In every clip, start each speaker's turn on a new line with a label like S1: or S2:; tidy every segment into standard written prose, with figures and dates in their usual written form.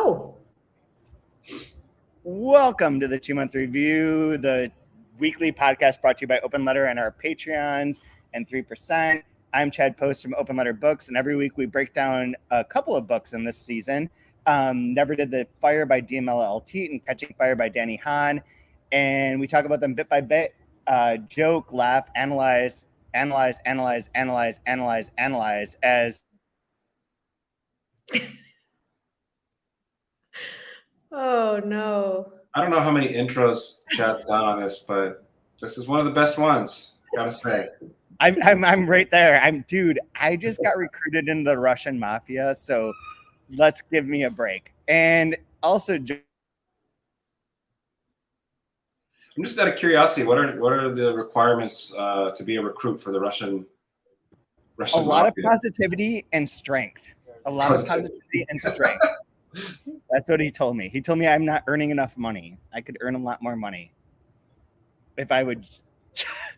S1: Go.
S2: Welcome to the 2-month review, the weekly podcast brought to you by Open Letter and our Patreons and 3%. I'm Chad Post from Open Letter Books, and every week we break down a couple of books in this season. Never Did the Fire by DML Eltit and Catching Fire by Danny Hahn, and we talk about them bit by bit, joke, laugh, analyze as
S1: Oh no.
S3: I don't know how many intros Chad's done on this, but this is one of the best ones, gotta say.
S2: I'm right there. I just got recruited into the Russian mafia, so let's give me a break. And also,
S3: I'm just out of curiosity, what are the requirements to be a recruit for the Russian
S2: a lot
S3: mafia?
S2: of positivity and strength. Of positivity and strength. That's what he told me. He told me I'm not earning enough money. I could earn a lot more money if I would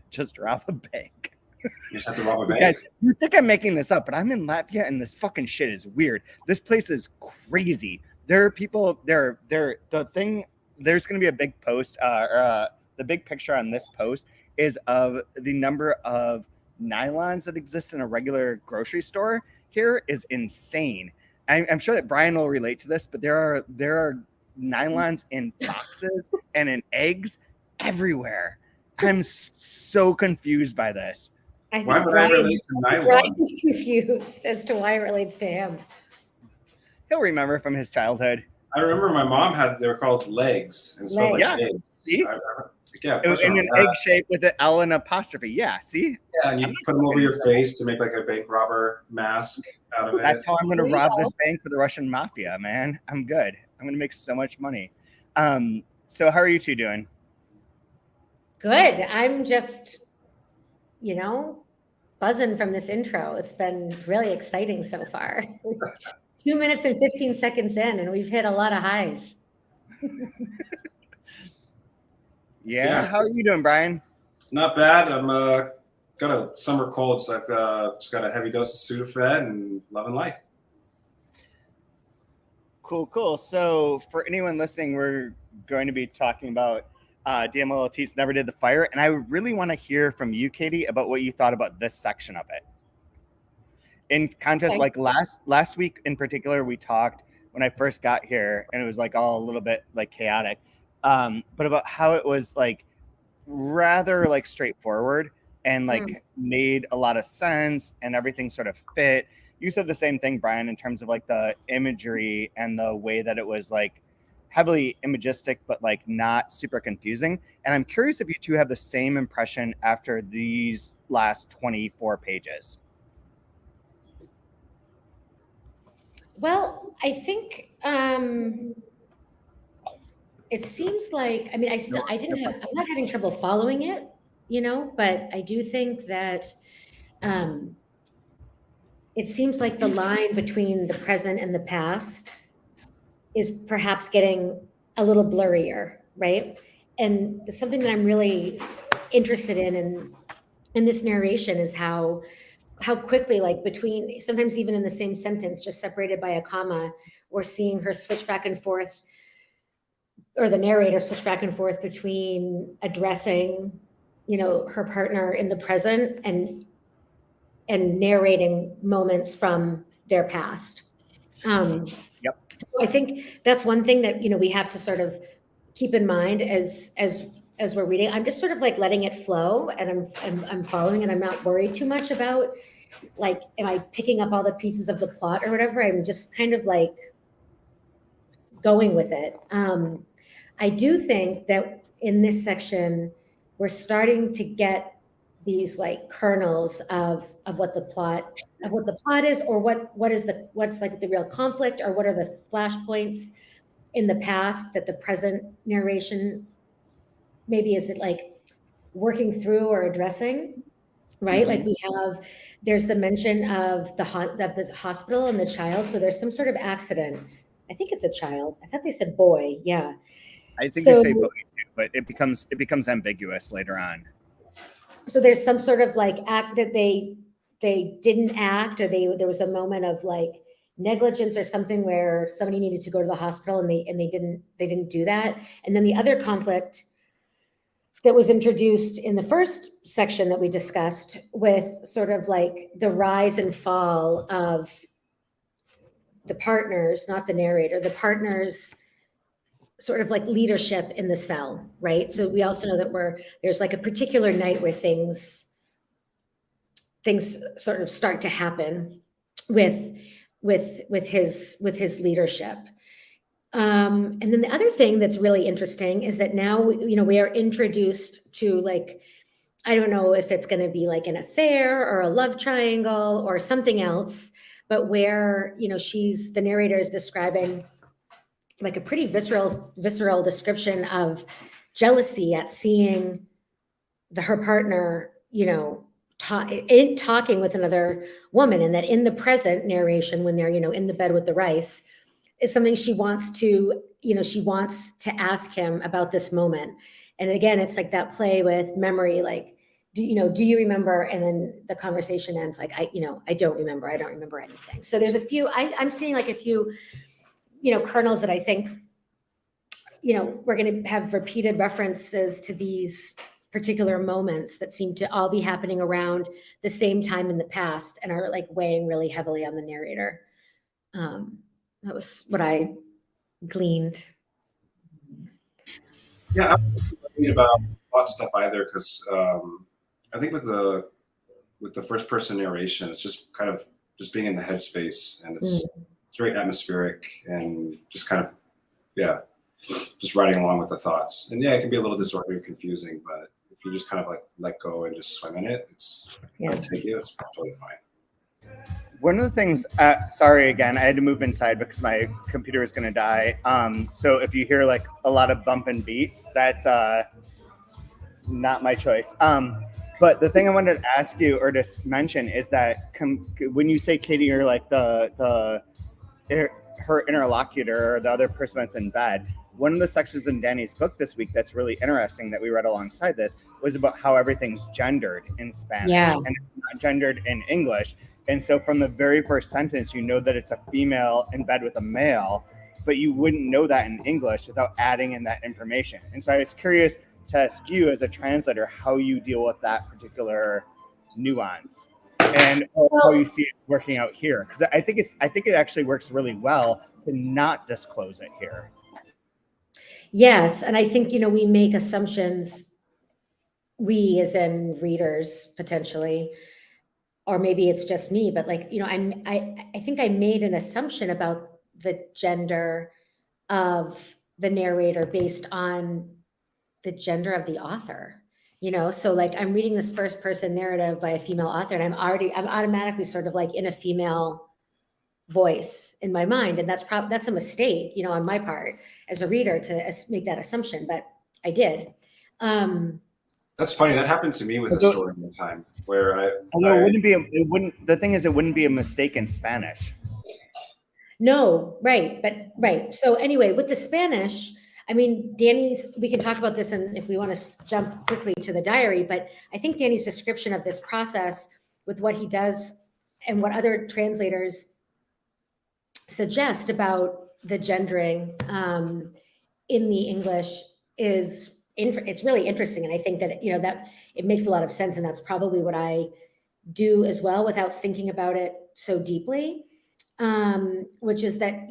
S2: just rob a bank.
S3: You just have to rob a bank?
S2: Guys, you think I'm making this up, but I'm in Latvia and this fucking shit is weird. This place is crazy. There are people, there's going to be a big post, the big picture on this post is of the number of nylons that exist in a regular grocery store here is insane. I'm sure that Brian will relate to this, but there are nylons in boxes and in eggs everywhere. I'm so confused by this.
S3: Why would I relate to nylon?
S1: Brian's confused as to why it relates to him.
S2: He'll remember from his childhood.
S3: I remember my mom they were called legs and spelled like eggs.
S2: See?
S3: It
S2: was in an egg shape with an L and apostrophe. Yeah, see?
S3: Yeah, and you put them over your face to make like a bank robber mask out of it.
S2: That's how I'm going to rob this bank for the Russian mafia, man. I'm good. I'm going to make so much money. So how are you two doing?
S1: Good. I'm just, buzzing from this intro. It's been really exciting so far. 2 minutes and 15 seconds in, and we've hit a lot of highs.
S2: Yeah. How are you doing, Brian?
S3: Not bad. I'm got a summer cold, so I've just got a heavy dose of Sudafed and loving life.
S2: Cool. So for anyone listening, we're going to be talking about DML Eltit's Never Did the Fire, and I really want to hear from you, Katie, about what you thought about this section of it. In contrast, like last week in particular, we talked when I first got here, and it was like all a little bit like chaotic. But about how it was like rather like straightforward and like made a lot of sense and everything sort of fit. You said the same thing, Brian, in terms of like the imagery and the way that it was like heavily imagistic, but like not super confusing. And I'm curious if you two have the same impression after these last 24 pages.
S1: Well, I think it seems like, I'm not having trouble following it, but I do think that it seems like the line between the present and the past is perhaps getting a little blurrier, right? And something that I'm really interested in this narration is how quickly, like between, sometimes even in the same sentence, just separated by a comma, we're seeing her switch back and forth, or the narrator switch back and forth between addressing, her partner in the present and narrating moments from their past.
S2: Yep.
S1: I think that's one thing that, we have to sort of keep in mind as we're reading. I'm just sort of like letting it flow, and I'm following, and I'm not worried too much about like, am I picking up all the pieces of the plot or whatever? I'm just kind of like going with it. I do think that in this section, we're starting to get these like kernels of what the plot is, or what's like the real conflict, or what are the flashpoints in the past that the present narration maybe is it like working through or addressing, right? Mm-hmm. Like there's the mention of the hospital and the child. So there's some sort of accident. I think it's a child. I thought they said boy. Yeah.
S2: I think they say boy too, but it becomes ambiguous later on.
S1: So there's some sort of like act that they didn't act, or there was a moment of like negligence or something where somebody needed to go to the hospital and they didn't do that. And then the other conflict that was introduced in the first section that we discussed with sort of like the rise and fall of the partners, not the narrator, the partners sort of like leadership in the cell, right? So we also know that there's like a particular night where things sort of start to happen with his leadership. And then the other thing that's really interesting is that now, we are introduced to, like, I don't know if it's going to be like an affair or a love triangle or something else, but where, the narrator is describing like a pretty visceral description of jealousy at seeing her partner, talking with another woman, and that in the present narration, when they're, in the bed with the rice, is something she wants to ask him about this moment. And again, it's like that play with memory, like, do you remember? And then the conversation ends like, I don't remember anything. So there's a few, I'm seeing like a few, kernels that I think, we're going to have repeated references to these particular moments that seem to all be happening around the same time in the past and are like weighing really heavily on the narrator. That was what I gleaned.
S3: Yeah, I'm not worried about a lot of stuff either, because I think with the first person narration, it's just kind of just being in the headspace, and it's very atmospheric and just kind of just riding along with the thoughts. And it can be a little disordinary and confusing, but if you just kind of like let go and just swim in it, it's take you. It's totally fine.
S2: One of the things, sorry again, I had to move inside because my computer is going to die. So if you hear like a lot of bumping beats, that's not my choice. But the thing I wanted to ask you or to mention is that when you say, Katie, you're like her interlocutor or the other person that's in bed, one of the sections in Danny's book this week that's really interesting that we read alongside this was about how everything's gendered in Spanish and it's not gendered in English. And so from the very first sentence, you know that it's a female in bed with a male, but you wouldn't know that in English without adding in that information. And so I was curious to ask you as a translator how you deal with that particular nuance and how you see it working out here. Because I think it actually works really well to not disclose it here.
S1: Yes, and I think, we make assumptions, we as in readers potentially, or maybe it's just me, but like, I think I made an assumption about the gender of the narrator based on the gender of the author, so like I'm reading this first person narrative by a female author, and I'm automatically sort of like in a female voice in my mind. And that's a mistake, on my part as a reader to make that assumption, but I did.
S3: That's funny. That happened to me with a story one time where
S2: the thing is, it wouldn't be a mistake in Spanish.
S1: No, right. So anyway, with the Spanish, I mean, we can talk about this, and if we want to jump quickly to the diary, but I think Danny's description of this process with what he does and what other translators suggest about the gendering in the English it's really interesting. And I think that, that it makes a lot of sense. And that's probably what I do as well without thinking about it so deeply, which is that,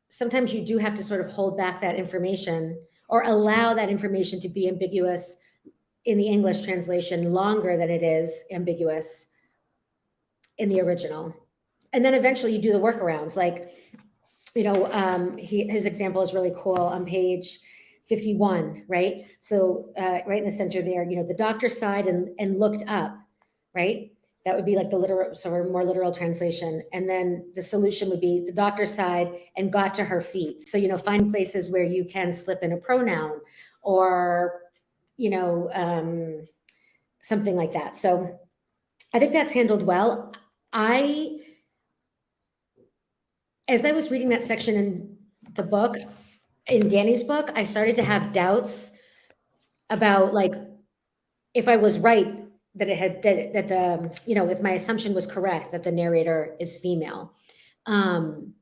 S1: sometimes you do have to sort of hold back that information or allow that information to be ambiguous in the English translation longer than it is ambiguous in the original. And then eventually you do the workarounds. Like, his example is really cool on page 51, right? So right in the center there, the doctor sighed and looked up, right? That would be like the literal, sort of more literal translation. And then the solution would be the doctor sighed and got to her feet. So, find places where you can slip in a pronoun or, something like that. So I think that's handled well. As I was reading that section in the book, in Danny's book, I started to have doubts about like, if I was right, that if my assumption was correct, that the narrator is female. And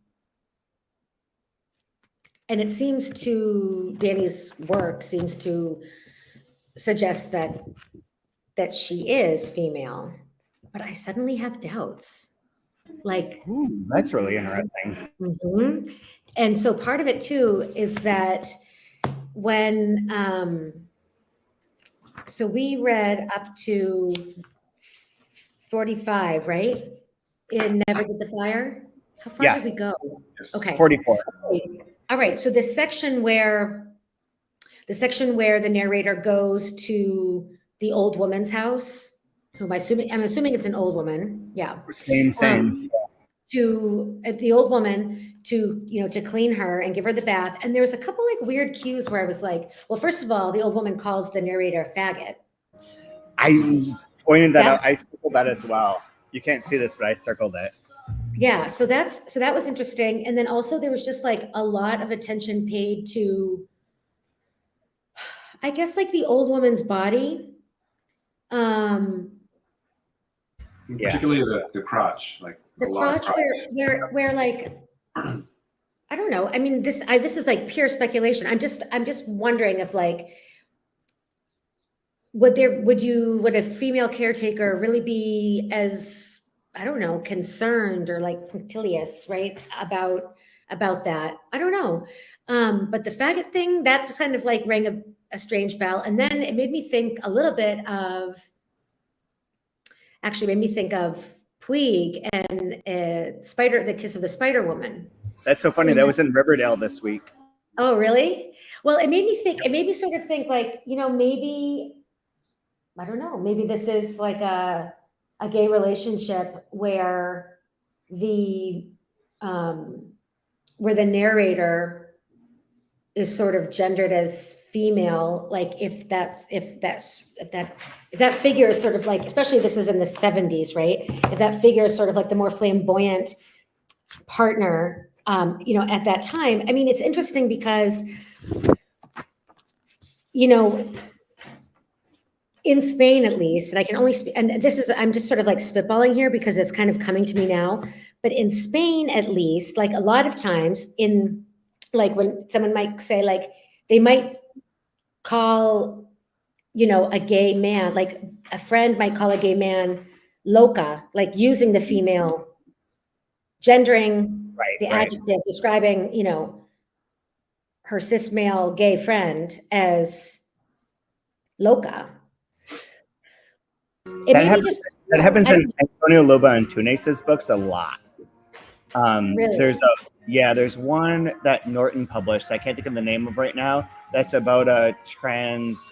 S1: it seems to, Danny's work seems to suggest that she is female, but I suddenly have doubts. Like,
S2: Ooh, that's really interesting.
S1: mhm. And so part of it too is that when, so we read up to 45, right? In Never Did the Fire? How far did we
S2: Yes.
S1: go?
S3: Yes.
S1: Okay.
S2: 44.
S1: All right. So the section where the narrator goes to the old woman's house, whom I'm assuming it's an old woman. Yeah.
S2: Same.
S1: To the old woman to, to clean her and give her the bath. And there's a couple like weird cues where I was like, well, first of all, the old woman calls the narrator a faggot.
S2: I pointed that
S1: Yeah.
S2: out. I circled that as well. You can't see this, but I circled it.
S1: Yeah, so that was interesting. And then also there was just like a lot of attention paid to, I guess, like the old woman's body.
S2: Yeah.
S3: Particularly the crotch, like
S1: The
S3: a lot of
S1: crotch where like, I don't know. I mean, this is like pure speculation. I'm just wondering if like, would a female caretaker really be as, I don't know, concerned or like punctilious, right, about that? I don't know. But the faggot thing, that kind of like rang a strange bell. And then it made me think a little bit of, actually made me think of Puig and The Kiss of the Spider Woman.
S2: That's so funny. That was in Riverdale this week.
S1: Oh, really? Well, it made me sort of think like, maybe, I don't know, maybe this is like a gay relationship where the narrator is sort of gendered as female, like if that figure is sort of like, especially this is in the 70s, right? If that figure is sort of like the more flamboyant partner, at that time. I mean, it's interesting because, in Spain, at least, and I can only speak, and I'm just sort of like spitballing here because it's kind of coming to me now, but in Spain, at least, like a lot of times like when someone might say, like, they might call, a gay man, like a friend might call a gay man loca, like using the female gendering,
S2: Right.
S1: the adjective describing, her cis male gay friend as loca.
S2: That happens in Antonio Loba and Tunes's books a lot.
S1: Really?
S2: There's one that Norton published. I can't think of the name of right now. That's about a trans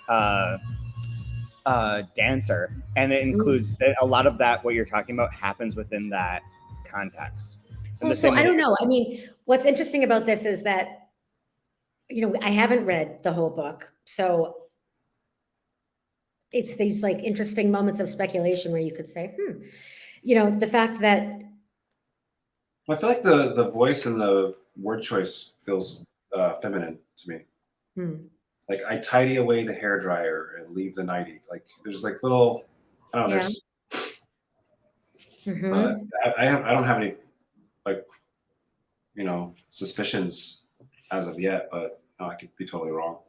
S2: dancer, and it includes a lot of that. What you're talking about happens within that context.
S1: Well, so I don't know. I mean, what's interesting about this is that, I haven't read the whole book, so it's these like interesting moments of speculation where you could say, the fact that.
S3: I feel like the voice and the word choice feels feminine to me. Like, I tidy away the hairdryer and leave the nightie. Like, there's like little, I don't know. I don't have any like, suspicions as of yet, but I could be totally wrong.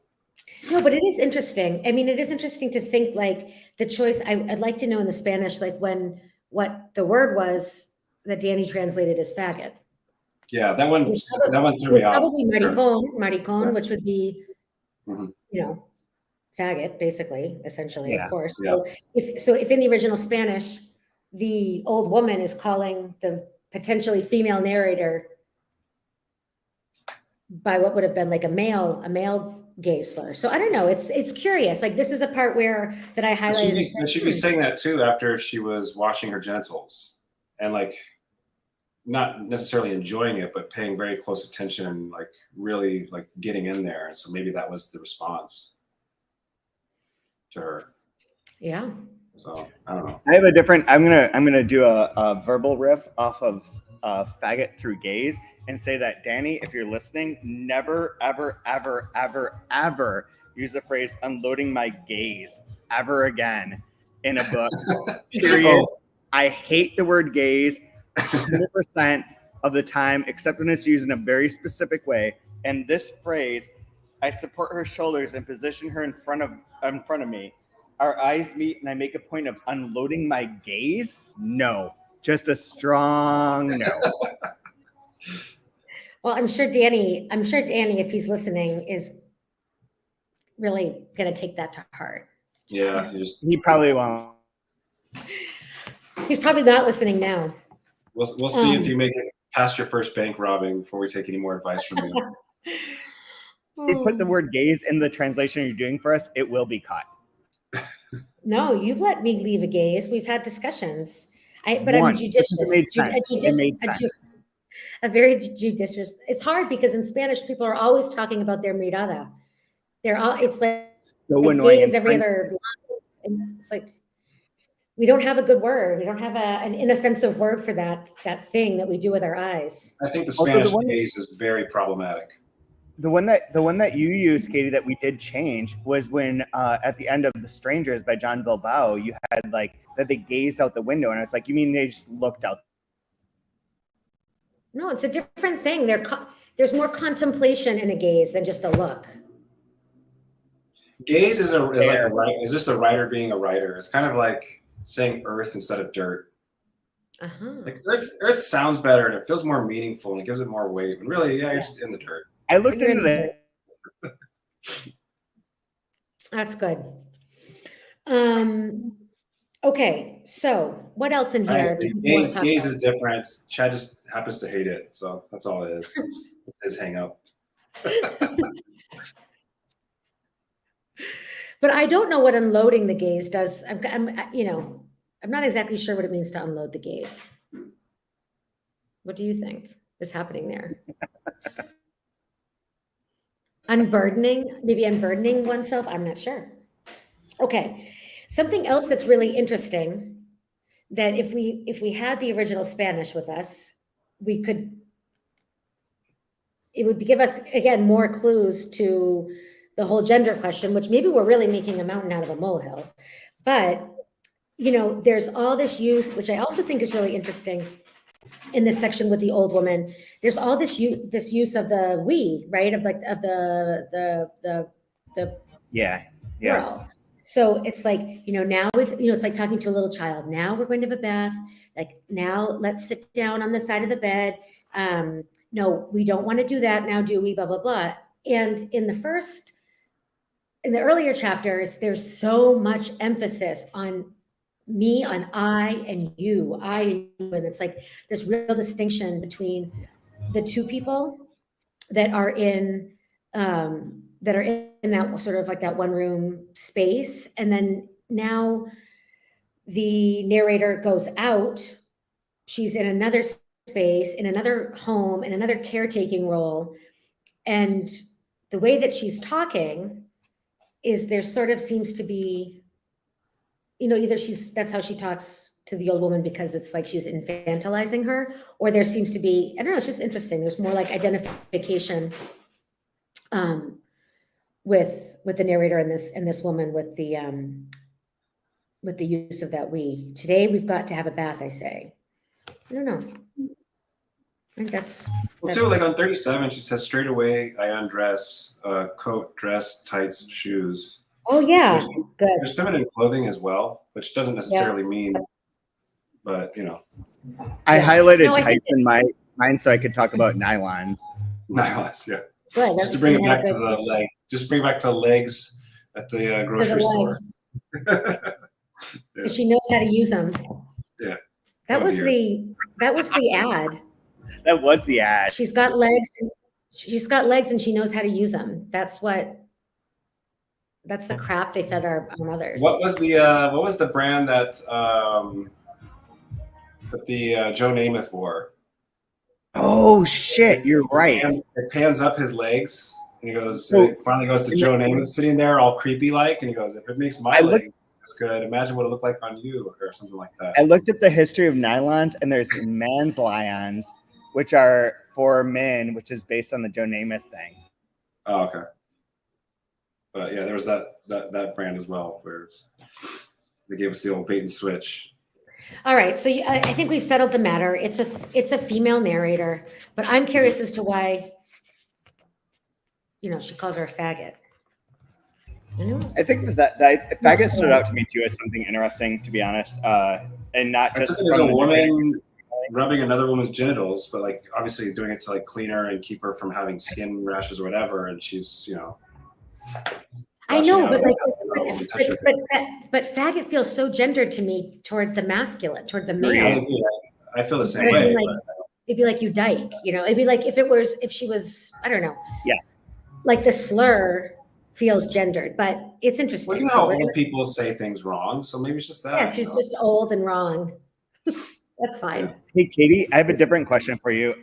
S1: No, but it is interesting. I mean, it is interesting to think like the choice. I'd like to know in the Spanish, like what the word was that Danny translated as faggot.
S3: Yeah, that one threw
S1: was
S3: me off.
S1: Probably maricon, which would be, faggot, basically, essentially, of course.
S3: Yeah.
S1: So if in the original Spanish, the old woman is calling the potentially female narrator by what would have been like a male gay slur. So I don't know. It's curious. Like, this is a part that I highlighted.
S3: She'd be saying that too after she was washing her genitals and like not necessarily enjoying it, but paying very close attention and like really like getting in there. And so maybe that was the response to her.
S1: Yeah.
S3: So I don't know.
S2: I have a different. I'm gonna do a verbal riff off of faggot through gaze and say that, Danny, if you're listening, never ever ever ever ever use the phrase "unloading my gaze" ever again in a book. Period. I hate the word gaze. 100%. of the time, except when it's used in a very specific way. And this phrase, I support her shoulders and position her in front of me. Our eyes meet, and I make a point of unloading my gaze. No, just a strong no.
S1: Well, I'm sure Danny, if he's listening, is really going to take that to heart.
S3: Yeah,
S2: He probably won't.
S1: He's probably not listening now.
S3: We'll see if you make it past your first bank robbing before we take any more advice from you.
S2: If you put the word gaze in the translation you're doing for us, it will be caught.
S1: No, you've let me leave a gaze. We've had discussions. I'm judicious.
S2: It made sense. It made sense.
S1: A very judicious. It's hard because in Spanish, people are always talking about their mirada. It's like
S2: So annoying.
S1: gaze every other line. And it's like, we don't have a good word. We don't have an inoffensive word for that thing that we do with our eyes.
S3: I think the Spanish gaze is very problematic.
S2: The one that you used, Katie, that we did change was when at the end of The Strangers by John Bilbao, you had like that they gazed out the window, and I was like, you mean they just looked out?
S1: No, it's a different thing. There's more contemplation in a gaze than just a look.
S3: Gaze is just a writer being a writer. It's kind of like saying earth instead of dirt. Like earth sounds better and it feels more meaningful and it gives it more weight. But really, you're just in the dirt.
S2: I looked into that.
S1: That's good. Okay, so what else in here?
S3: Gaze is different. Chad just happens to hate it, so that's all it is. It's his hang up.
S1: But I don't know what unloading the gaze does. I'm not exactly sure what it means to unload the gaze. What do you think is happening there? Maybe unburdening oneself. I'm not sure. Okay. Something else that's really interesting that if we had the original Spanish with us, it would give us, again, more clues to the whole gender question, which maybe we're really making a mountain out of a molehill. But, there's all this use, which I also think is really interesting in this section with the old woman. There's all this use of the we, right? Of the
S2: Yeah.
S1: girl. So it's like, now it's like talking to a little child. Now we're going to have a bath. Like, now let's sit down on the side of the bed. No, we don't want to do that now, do we? Blah, blah, blah. And in the earlier chapters, there's so much emphasis on me, on I and you, and it's like this real distinction between the two people that are in that sort of like that one room space. And then now the narrator goes out. She's in another space, in another home, in another caretaking role. And the way that she's talking is there sort of seems to be, either that's how she talks to the old woman because it's like she's infantilizing her, or there seems to be, I don't know, it's just interesting. There's more like identification with the narrator and this woman with the use of that we. Today we've got to have a bath, I say. I don't know. I think that's
S3: too, like on 37, she says, straight away I undress, coat, dress, tights, shoes.
S1: Oh yeah, good.
S3: There's feminine clothing as well, which doesn't necessarily mean, but
S2: I highlighted tights in mine so I could talk about nylons.
S3: Nylons, yeah.
S1: Good.
S3: Just to bring it back to the leg. Just bring it back to the legs at the grocery store.
S1: Yeah. She knows how to use them.
S3: Yeah.
S1: That was the ad.
S2: That was the ad.
S1: She's got legs and she knows how to use them. That's the crap they fed our mothers.
S3: What was the brand that Joe Namath wore?
S2: Oh shit, you're right.
S3: It pans up his legs and he goes, so it finally goes to Joe Namath sitting there all creepy like, and he goes, if it makes my leg this good, imagine what it looked like on you, or something like that.
S2: I looked up the history of nylons, and there's men's lions, which are for men, which is based on the Joe Namath thing.
S3: Oh, okay. But yeah, there was that brand as well, where they gave us the old bait and switch.
S1: All right, so I think we've settled the matter. It's a female narrator, but I'm curious as to why, she calls her a faggot.
S2: I think that faggot stood out to me too as something interesting, to be honest, and not
S3: I
S2: just
S3: took it as a
S2: from the
S3: woman rubbing another woman's genitals, but like obviously doing it to like clean her and keep her from having skin rashes or whatever. And she's,
S1: I know, but like,
S3: touching
S1: but faggot feels so gendered to me toward the masculine, toward the
S3: I
S1: male.
S3: agree. I feel the
S1: Instead
S3: same
S1: of
S3: way.
S1: being like, it'd be like you dyke, it'd be like if she was, I don't know.
S2: Yeah.
S1: Like the slur feels gendered, but it's interesting.
S3: Well, you know how old people say things wrong, so maybe it's just that.
S1: Yeah, she's just old and wrong. That's fine.
S3: Yeah.
S2: Hey, Katie, I have a different question for you.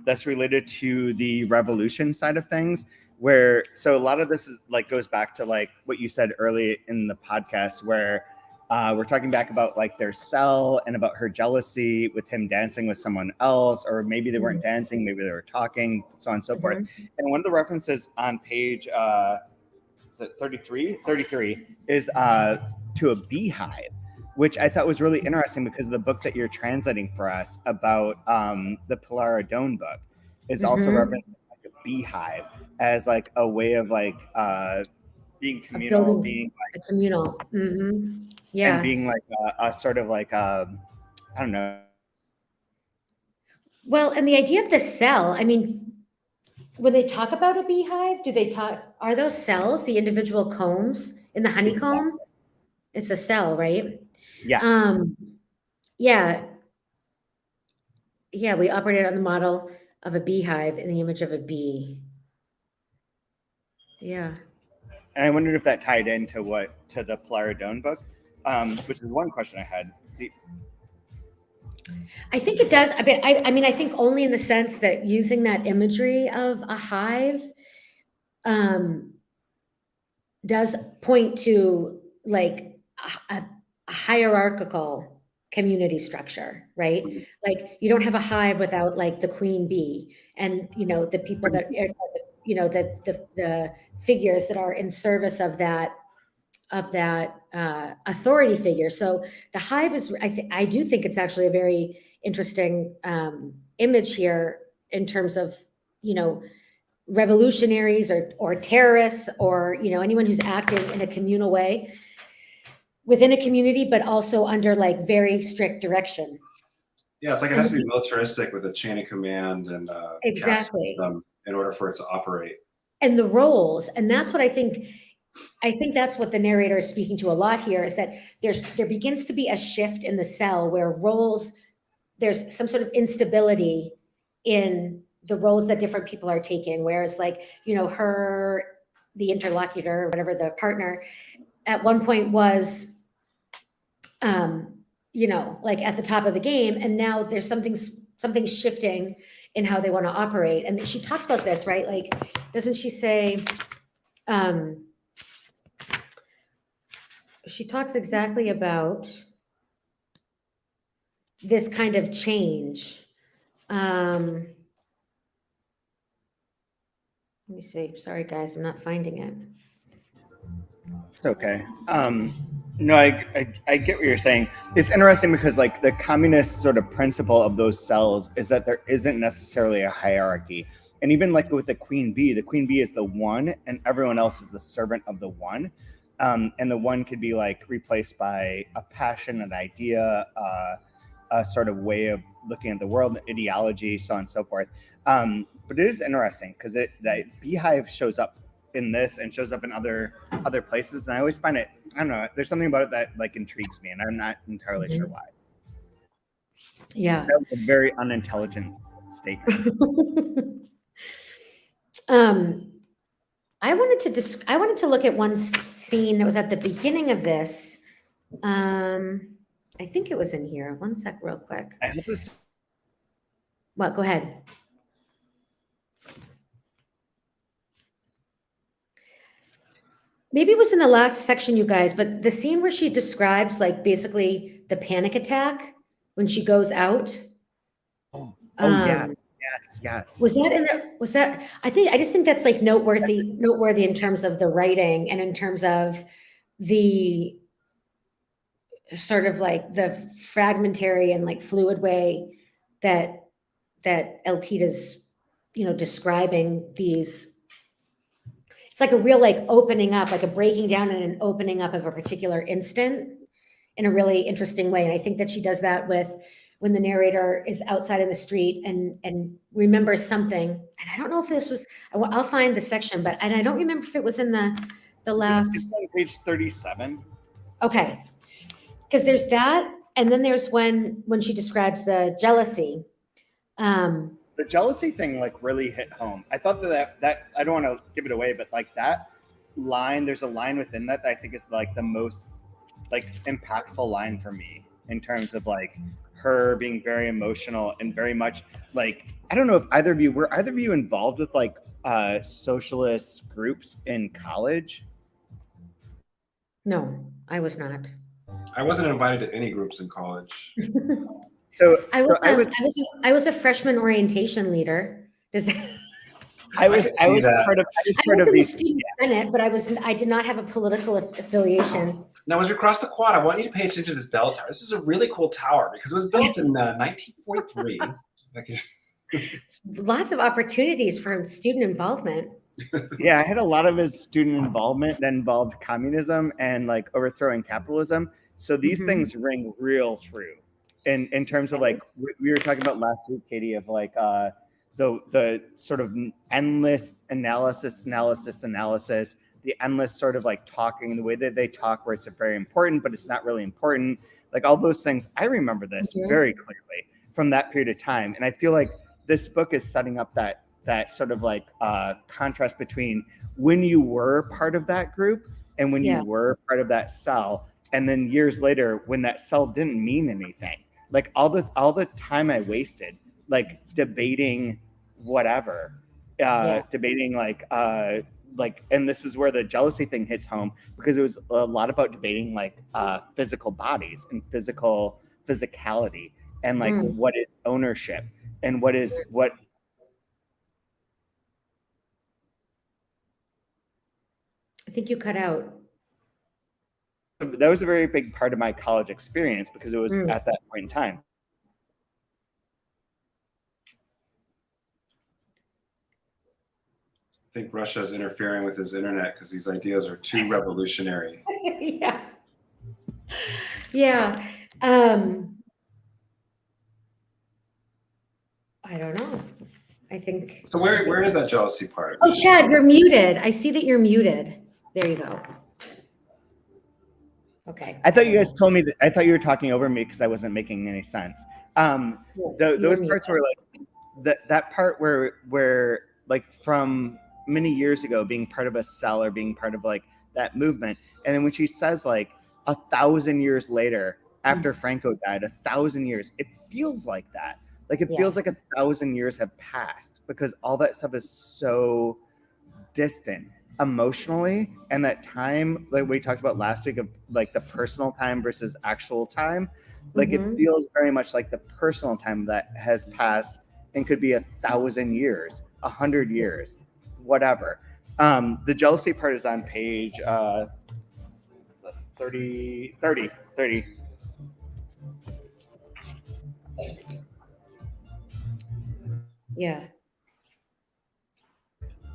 S2: That's related to the revolution side of things, so a lot of this is like goes back to like what you said early in the podcast, where we're talking back about like their cell and about her jealousy with him dancing with someone else, or maybe they weren't dancing, maybe they were talking, so on and so forth. And one of the references on page is it 33? 33 is to a beehive, which I thought was really interesting because the book that you're translating for us about the Pilar Adone book is also referenced like a beehive as like a way of like being communal, being like
S1: communal. Yeah.
S2: And being like a sort of like I don't know.
S1: Well, and the idea of the cell, I mean, when they talk about a beehive, are those cells the individual combs in the honeycomb? Exactly. It's a cell, right?
S2: Yeah.
S1: Yeah. Yeah, we operated on the model of a beehive in the image of a bee. Yeah.
S2: And I wondered if that tied into the Pilar Adone book, which is one question I had.
S1: I think it does. I mean, I think only in the sense that using that imagery of a hive does point to like a hierarchical community structure, right? Like you don't have a hive without like the queen bee and the people that the figures that are in service of that authority figure. So the hive is, I do think it's actually a very interesting image here in terms of, revolutionaries or terrorists or, anyone who's acting in a communal way within a community, but also under like very strict direction.
S3: Yeah, it's like it has to be militaristic with a chain of command and
S1: exactly
S3: in order for it to operate.
S1: And the roles, and that's what I think that's what the narrator is speaking to a lot here, is that there begins to be a shift in the cell where roles, there's some sort of instability in the roles that different people are taking. Whereas like, the interlocutor, or whatever, the partner, at one point was, like at the top of the game. And now there's something shifting in how they want to operate. And she talks about this, right? Like, doesn't she say, she talks exactly about this kind of change. Let me see. Sorry, guys, I'm not finding it.
S2: It's okay. No, I get what you're saying. It's interesting because like the communist sort of principle of those cells is that there isn't necessarily a hierarchy. And even like with the queen bee is the one and everyone else is the servant of the one. And the one could be like replaced by a passion, an idea, a sort of way of looking at the world, ideology, so on and so forth. But it is interesting because that beehive shows up in this and shows up in other places, and I always find it, I don't know, there's something about it that like intrigues me, and I'm not entirely sure why.
S1: Yeah,
S2: that was a very unintelligent statement.
S1: I wanted to look at one scene that was at the beginning of this. I think it was in here. One sec, real quick.
S2: I hope this.
S1: What? Go ahead. Maybe it was in the last section, you guys, but the scene where she describes like basically the panic attack when she goes out.
S2: Oh yes.
S1: Was that in there? Was that? I just think that's like noteworthy in terms of the writing and in terms of the sort of like the fragmentary and like fluid way that Eltit is, describing these. It's like a real like opening up, like a breaking down and an opening up of a particular instant in a really interesting way. And I think that she does that with when the narrator is outside in the street and remembers something. And I don't know if this was, I'll find the section, and I don't remember if it was in the last.
S2: It's on page 37.
S1: Okay. Because there's that. And then there's when she describes the jealousy.
S2: The jealousy thing like really hit home. I thought that I don't want to give it away, but like that line, there's a line within that I think is like the most like impactful line for me in terms of like her being very emotional and very much like, I don't know if either of you involved with like socialist groups in college?
S1: No, I was not.
S3: I wasn't invited to any groups in college.
S1: I was a freshman orientation leader. Does that?
S2: I was part of
S1: the student senate, but I did not have a political affiliation.
S3: Now, as we cross the quad, I want you to pay attention to this bell tower. This is a really cool tower because it was built in 1943.
S1: Lots of opportunities for student involvement.
S2: Yeah, I had a lot of his student involvement that involved communism and like overthrowing capitalism. So these things ring real true. In terms of like we were talking about last week, Katie, of like the sort of endless analysis, the endless sort of like talking, the way that they talk, where it's very important, but it's not really important. Like all those things, I remember this very clearly from that period of time, and I feel like this book is setting up that sort of like contrast between when you were part of that group and when you were part of that cell, and then years later when that cell didn't mean anything. Like all the time I wasted, like debating whatever, debating like, and this is where the jealousy thing hits home because it was a lot about debating like physical bodies and physicality and like what is ownership and what.
S1: I think you cut out.
S2: That was a very big part of my college experience because it was at that point in time.
S3: I think Russia is interfering with his internet because these ideas are too revolutionary.
S1: Yeah. I don't know. I think.
S3: So where is that jealousy part?
S1: Oh, Chad, you're muted. I see that you're muted. There you go. Okay.
S2: I thought you guys told me that. I thought you were talking over me because I wasn't making any sense. Those parts were like that part where like from many years ago, being part of a cell or being part of like that movement, and then when she says like 1,000 years later, after Franco died, 1,000 years, it feels like that. Like it feels like 1,000 years have passed because all that stuff is so distant emotionally, and that time like we talked about last week of like the personal time versus actual time, like it feels very much like the personal time that has passed and could be 1,000 years, 100 years, whatever. The jealousy part is on page 30.
S1: Yeah.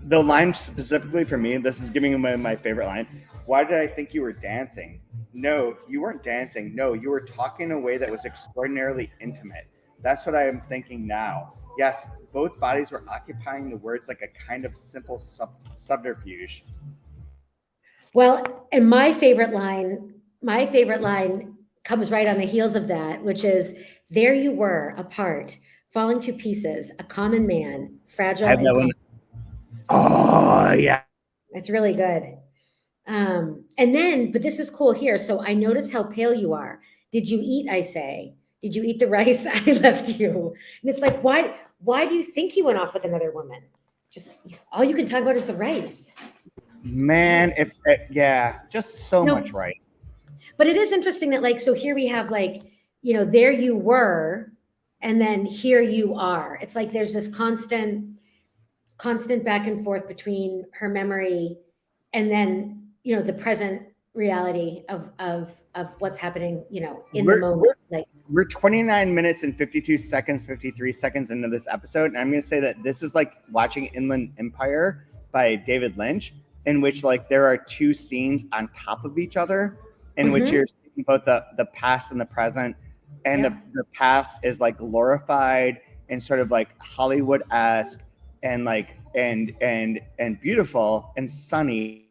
S2: The line specifically for me, this is giving my favorite line. Why did I think you were dancing? No, you weren't dancing. No, you were talking in a way that was extraordinarily intimate. That's what I am thinking now. Yes, both bodies were occupying the words like a kind of simple subterfuge.
S1: Well, and my favorite line comes right on the heels of that, which is, there you were, apart, falling to pieces, a common man, fragile.
S2: I have that one. Oh, yeah.
S1: That's really good. And then, but this is cool here. So I notice how pale you are. Did you eat, I say? Did you eat the rice I left you? And it's like, why do you think he went off with another woman? Just all you can talk about is the rice.
S2: Man, just so much rice.
S1: But it is interesting that like, so here we have like, there you were, and then here you are. It's like there's this constant back and forth between her memory and then, the present reality of what's happening, you know, in the
S2: We're-
S1: moment. Like,
S2: We're 29 minutes and 52 seconds, 53 seconds into this episode. And I'm going to say that this is like watching Inland Empire by David Lynch, in which like there are two scenes on top of each other, in which you're seeing both the past and the present. And the past is like glorified and sort of like Hollywood-esque and like and beautiful and sunny.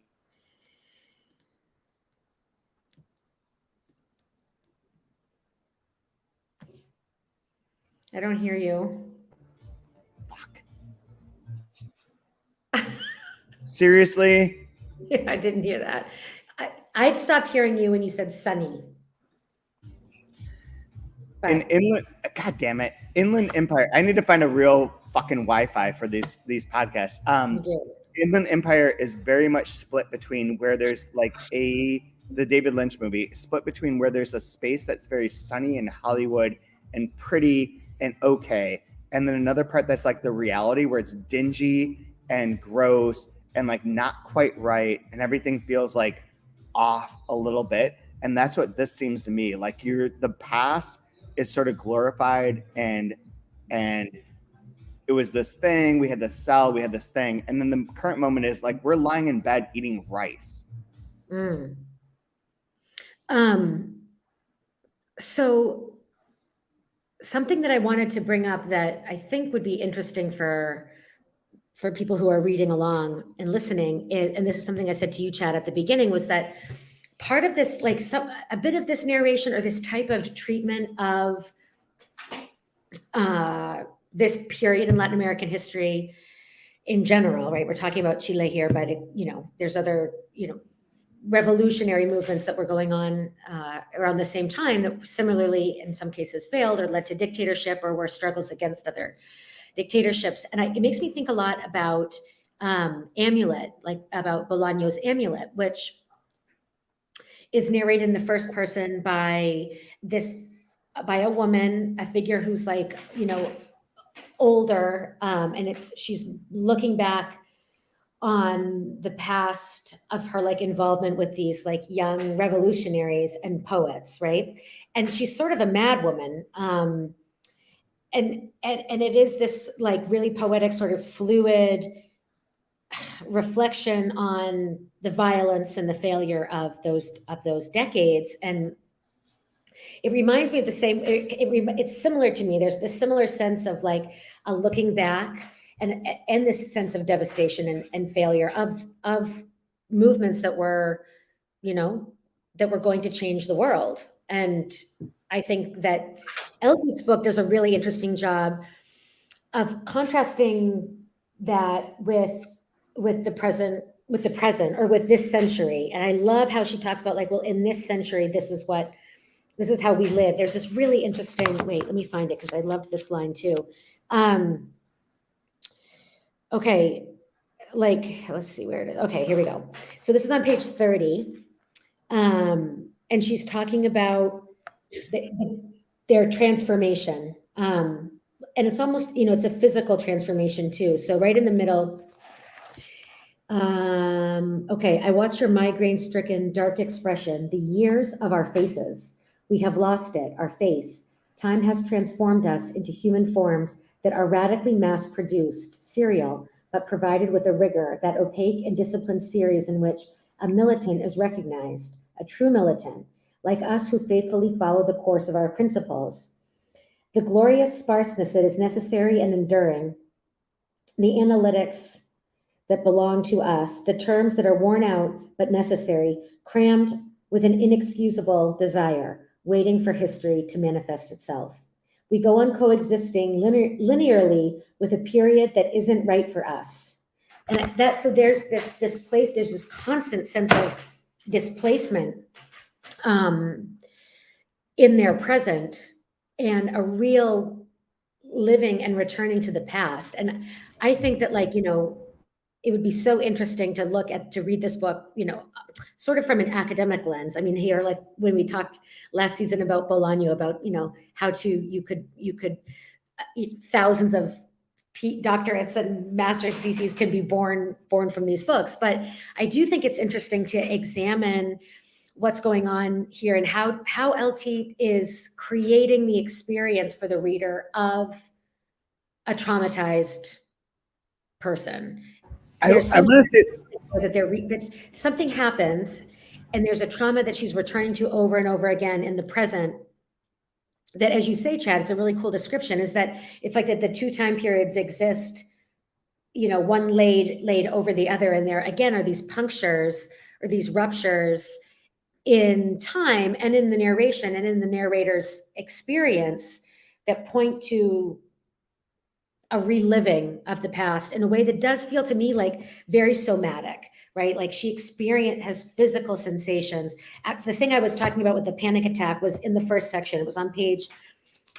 S1: I don't hear you.
S2: Fuck. Seriously?
S1: Yeah, I didn't hear that. I stopped hearing you when you said sunny.
S2: In Inland, God damn it, Inland Empire. I need to find a real fucking Wi-Fi for these podcasts. Inland Empire is very much split between where there's like the David Lynch movie, split between where there's a space that's very sunny and Hollywood and pretty and okay, and then another part that's like the reality where it's dingy and gross and like not quite right, and everything feels like off a little bit. And that's what this seems to me like. The past is sort of glorified and it was this thing, we had this cell, we had this thing, and then the current moment is like we're lying in bed eating rice.
S1: So something that I wanted to bring up that I think would be interesting for people who are reading along and listening, and this is something I said to you, Chad, at the beginning, was that part of this, like a bit of this narration or this type of treatment of this period in Latin American history in general, right? We're talking about Chile here, but you know, there's other, you know, revolutionary movements that were going on around the same time that similarly, in some cases, failed or led to dictatorship or were struggles against other dictatorships. And it makes me think a lot about Amulet, like about Bolaño's Amulet, which is narrated in the first person by a woman, a figure who's like, you know, older, and she's looking back on the past of her like involvement with these like young revolutionaries and poets, right? And she's sort of a mad woman. And it is this like really poetic, sort of fluid reflection on the violence and the failure of those decades. And it reminds me of the same, it's similar to me. There's this similar sense of like a looking back and this sense of devastation and failure of movements that were, you know, that were going to change the world. And I think that Eltit's book does a really interesting job of contrasting that with the present or with this century. And I love how she talks about like, well, in this century, this is how we live. There's this really interesting, wait, let me find it because I loved this line too. Okay, like, let's see where it is. Okay, here we go. So this is on page 30. And she's talking about their transformation. And it's almost, you know, it's a physical transformation too. So right in the middle, okay, I watch your migraine-stricken dark expression, the years of our faces. We have lost it, our face. Time has transformed us into human forms that are radically mass-produced, serial, but provided with a rigor, that opaque and disciplined series in which a militant is recognized, a true militant, like us who faithfully follow the course of our principles. The glorious sparseness that is necessary and enduring, the analytics that belong to us, the terms that are worn out but necessary, crammed with an inexcusable desire, waiting for history to manifest itself. We go on coexisting linearly with a period that isn't right for us. And so there's this constant sense of displacement in their present and a real living and returning to the past. And I think that, like, you know, it would be so interesting to read this book, you know, sort of from an academic lens. I mean, here, like when we talked last season about Bolaño, about, you know, how you could thousands of doctorates and master's theses can be born from these books. But I do think it's interesting to examine what's going on here and how Eltit is creating the experience for the reader of a traumatized person. There's
S2: I want to say,
S1: that something happens and there's a trauma that she's returning to over and over again in the present. That, as you say, Chad, it's a really cool description, is that it's like that the two time periods exist, you know, one laid over the other. And there again are these punctures or these ruptures in time and in the narration and in the narrator's experience that point to a reliving of the past in a way that does feel to me like very somatic, right? Like she has physical sensations. The thing I was talking about with the panic attack was in the first section. It was on page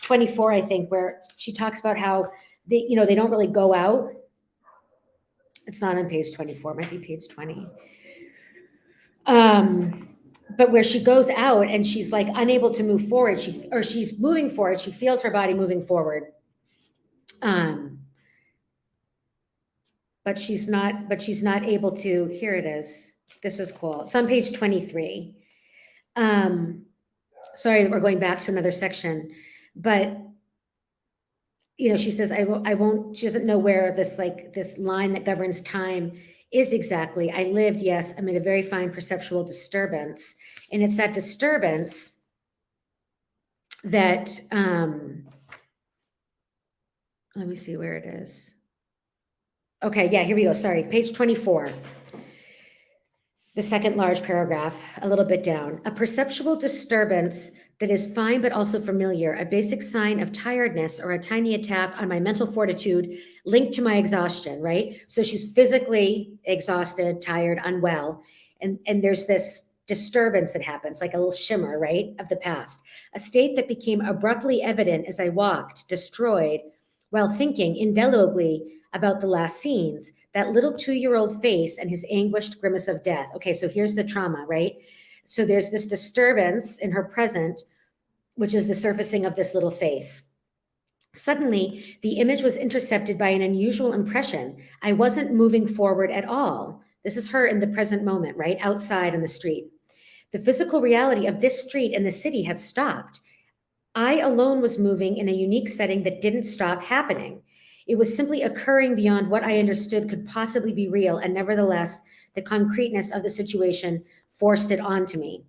S1: 24, I think, where she talks about how they, you know, they don't really go out. It's not on page 24, it might be page 20. But where she goes out and she's like unable to move forward, she's moving forward, she feels her body moving forward. But she's not able to, here it is. This is cool. It's on page 23. Sorry, we're going back to another section, but you know, she says, I won't, she doesn't know where this line that governs time is exactly. I lived, yes, amid a very fine perceptual disturbance. And it's that disturbance that, let me see where it is. Okay, yeah, here we go. Sorry, page 24. The second large paragraph, a little bit down. A perceptual disturbance that is fine but also familiar, a basic sign of tiredness or a tiny attack on my mental fortitude linked to my exhaustion, right? So she's physically exhausted, tired, unwell, and there's this disturbance that happens, like a little shimmer, right, of the past. A state that became abruptly evident as I walked, destroyed, while thinking indelibly about the last scenes, that little 2-year-old face and his anguished grimace of death. Okay, so here's the trauma, right? So there's this disturbance in her present, which is the surfacing of this little face. Suddenly, the image was intercepted by an unusual impression. I wasn't moving forward at all. This is her in the present moment, right? Outside on the street. The physical reality of this street and the city had stopped. I alone was moving in a unique setting that didn't stop happening. It was simply occurring beyond what I understood could possibly be real, and nevertheless, the concreteness of the situation forced it onto me.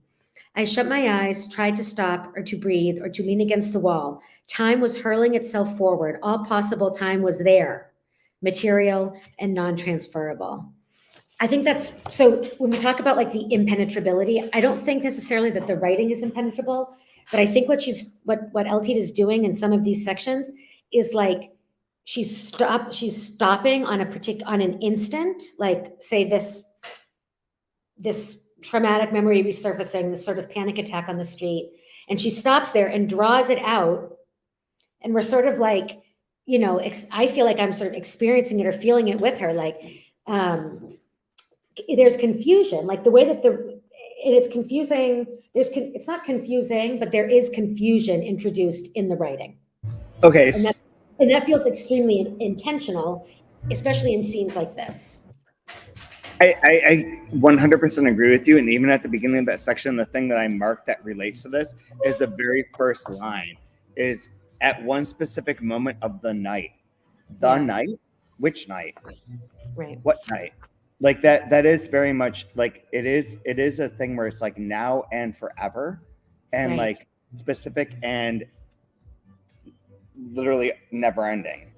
S1: I shut my eyes, tried to stop or to breathe or to lean against the wall. Time was hurling itself forward. All possible time was there, material and non-transferable. I think that's, so when we talk about like the impenetrability, I don't think necessarily that the writing is impenetrable, but I think what Eltit is doing in some of these sections is like, she's stopping on an instant, like say this traumatic memory resurfacing, this sort of panic attack on the street. And she stops there and draws it out. And we're sort of like, you know, I feel like I'm sort of experiencing it or feeling it with her. Like, there's confusion, like the way that it's confusing. It's not confusing, but there is confusion introduced in the writing.
S2: Okay.
S1: And that feels extremely intentional, especially in scenes like this.
S2: I 100% agree with you. And even at the beginning of that section, the thing that I marked that relates to this is the very first line is at one specific moment of the night. The night? Which night?
S1: Right.
S2: What night? Like that is very much like it is a thing where it's like now and forever and like specific and literally never ending.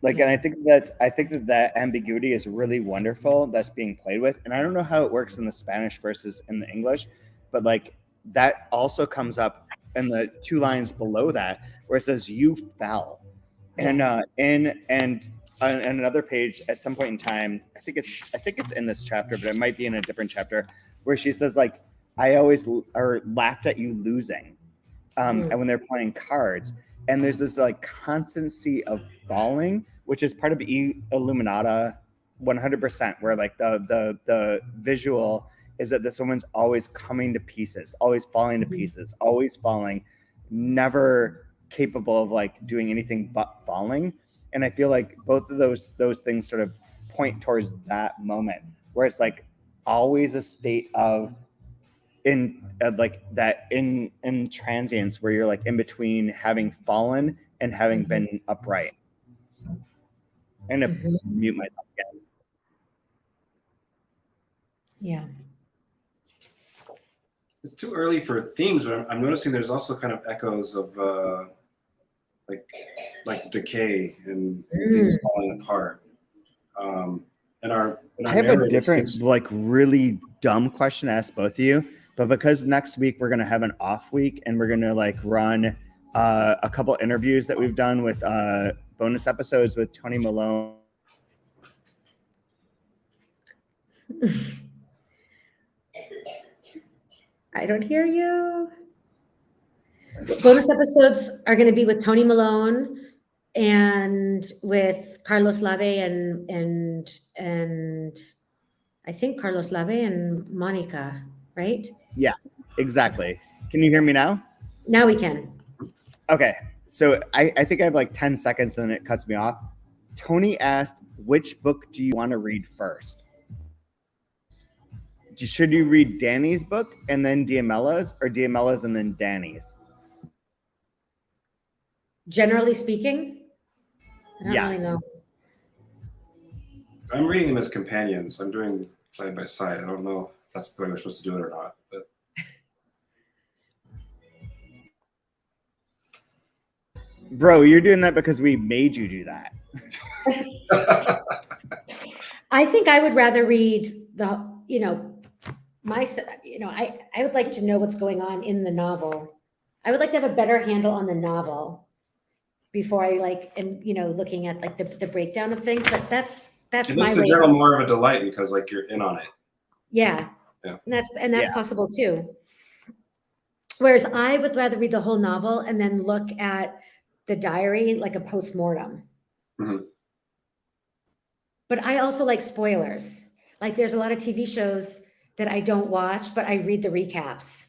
S2: Like, and I think that ambiguity is really wonderful that's being played with. And I don't know how it works in the Spanish versus in the English, but like that also comes up in the 2 lines below that where it says you fell. And and another page at some point in time, I think it's in this chapter, but it might be in a different chapter, where she says like, I always laughed at you losing. And when they're playing cards. And there's this like constancy of falling, which is part of Illuminata 100%, where like the visual is that this woman's always coming to pieces, always falling to pieces, always falling, never capable of like doing anything but falling. And I feel like both of those things sort of point towards that moment where it's like always a state of in like that in transience where you're like in between having fallen and having been upright. I'm gonna mute myself again.
S1: Yeah.
S3: It's too early for themes, but I'm noticing there's also kind of echoes of like decay and things falling apart. And our
S2: I have a
S3: narrative
S2: different,
S3: seems-
S2: like, really dumb question to ask both of you, but because next week we're gonna have an off week and we're gonna like run a couple interviews that we've done with bonus episodes with Tony Malone.
S1: I don't hear you. Bonus episodes are going to be with Tony Malone and with Carlos Lave and I think Carlos Lave and Monica, right?
S2: Yes, exactly. Can you hear me now?
S1: Now we can.
S2: Okay, so I think I have like 10 seconds and then it cuts me off. Tony asked, which book do you want to read first? Should you read Danny's book and then Diamella's, or Diamella's and then Danny's?
S1: Generally speaking, I don't
S2: Yes.
S1: really know.
S3: I'm reading them as companions. I'm doing side by side. I don't know if that's the way we're supposed to do it or not. But
S2: Bro, you're doing that because we made you do that.
S1: I think I would rather read the, I would like to know what's going on in the novel. I would like to have a better handle on the novel before I looking at like the breakdown of things, but that's
S3: it
S1: my
S3: makes the
S1: way.
S3: journal more of a delight because like you're in on it.
S1: Yeah.
S3: Yeah.
S1: And that's possible too. Whereas I would rather read the whole novel and then look at the diary like a post-mortem.
S3: Mhm.
S1: But I also like spoilers. Like there's a lot of TV shows that I don't watch, but I read the recaps.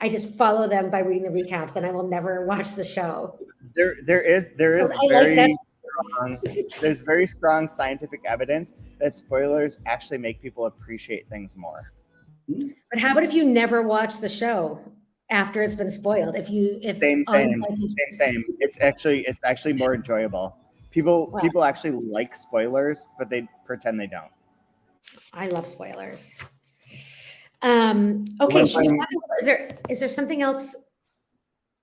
S1: I just follow them by reading the recaps, and I will never watch the show.
S2: There is there's very strong scientific evidence that spoilers actually make people appreciate things more.
S1: But how about if you never watch the show after it's been spoiled?
S2: Same. It's actually more enjoyable. People actually like spoilers, but they pretend they don't.
S1: I love spoilers. Okay, should we talk about, is there something else?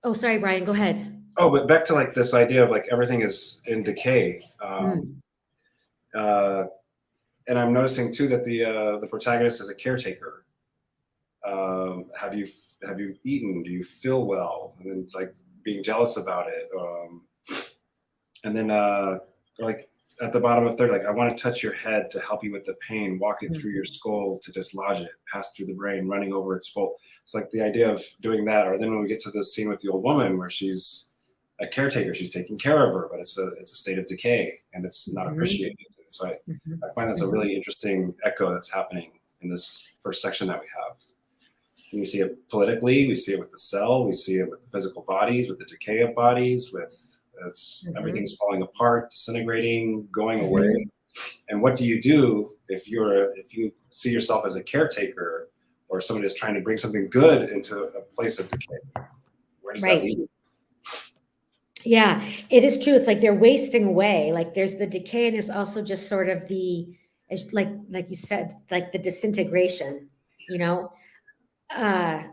S1: Oh, sorry, Brian, go ahead.
S3: Oh, but back to like this idea of like everything is in decay. And I'm noticing too that the protagonist is a caretaker. Have you eaten? Do you feel well? And then like being jealous about it. And then like at the bottom of third, like I want to touch your head to help you with the pain, walk it through your skull to dislodge it, pass through the brain, running over its fault. It's like the idea of doing that. Or then when we get to this scene with the old woman where she's a caretaker, she's taking care of her, but it's a state of decay and it's not appreciated. So I find that's a really interesting echo that's happening in this first section that we have. And we see it politically, we see it with the cell, we see it with the physical bodies, with the decay of bodies, with everything's falling apart, disintegrating, going away. And what do you do if you see yourself as a caretaker or somebody that's trying to bring something good into a place of decay? Where does that lead you?
S1: Yeah, it is true. It's like they're wasting away. Like there's the decay, and there's also just sort of like you said, like the disintegration. Yeah,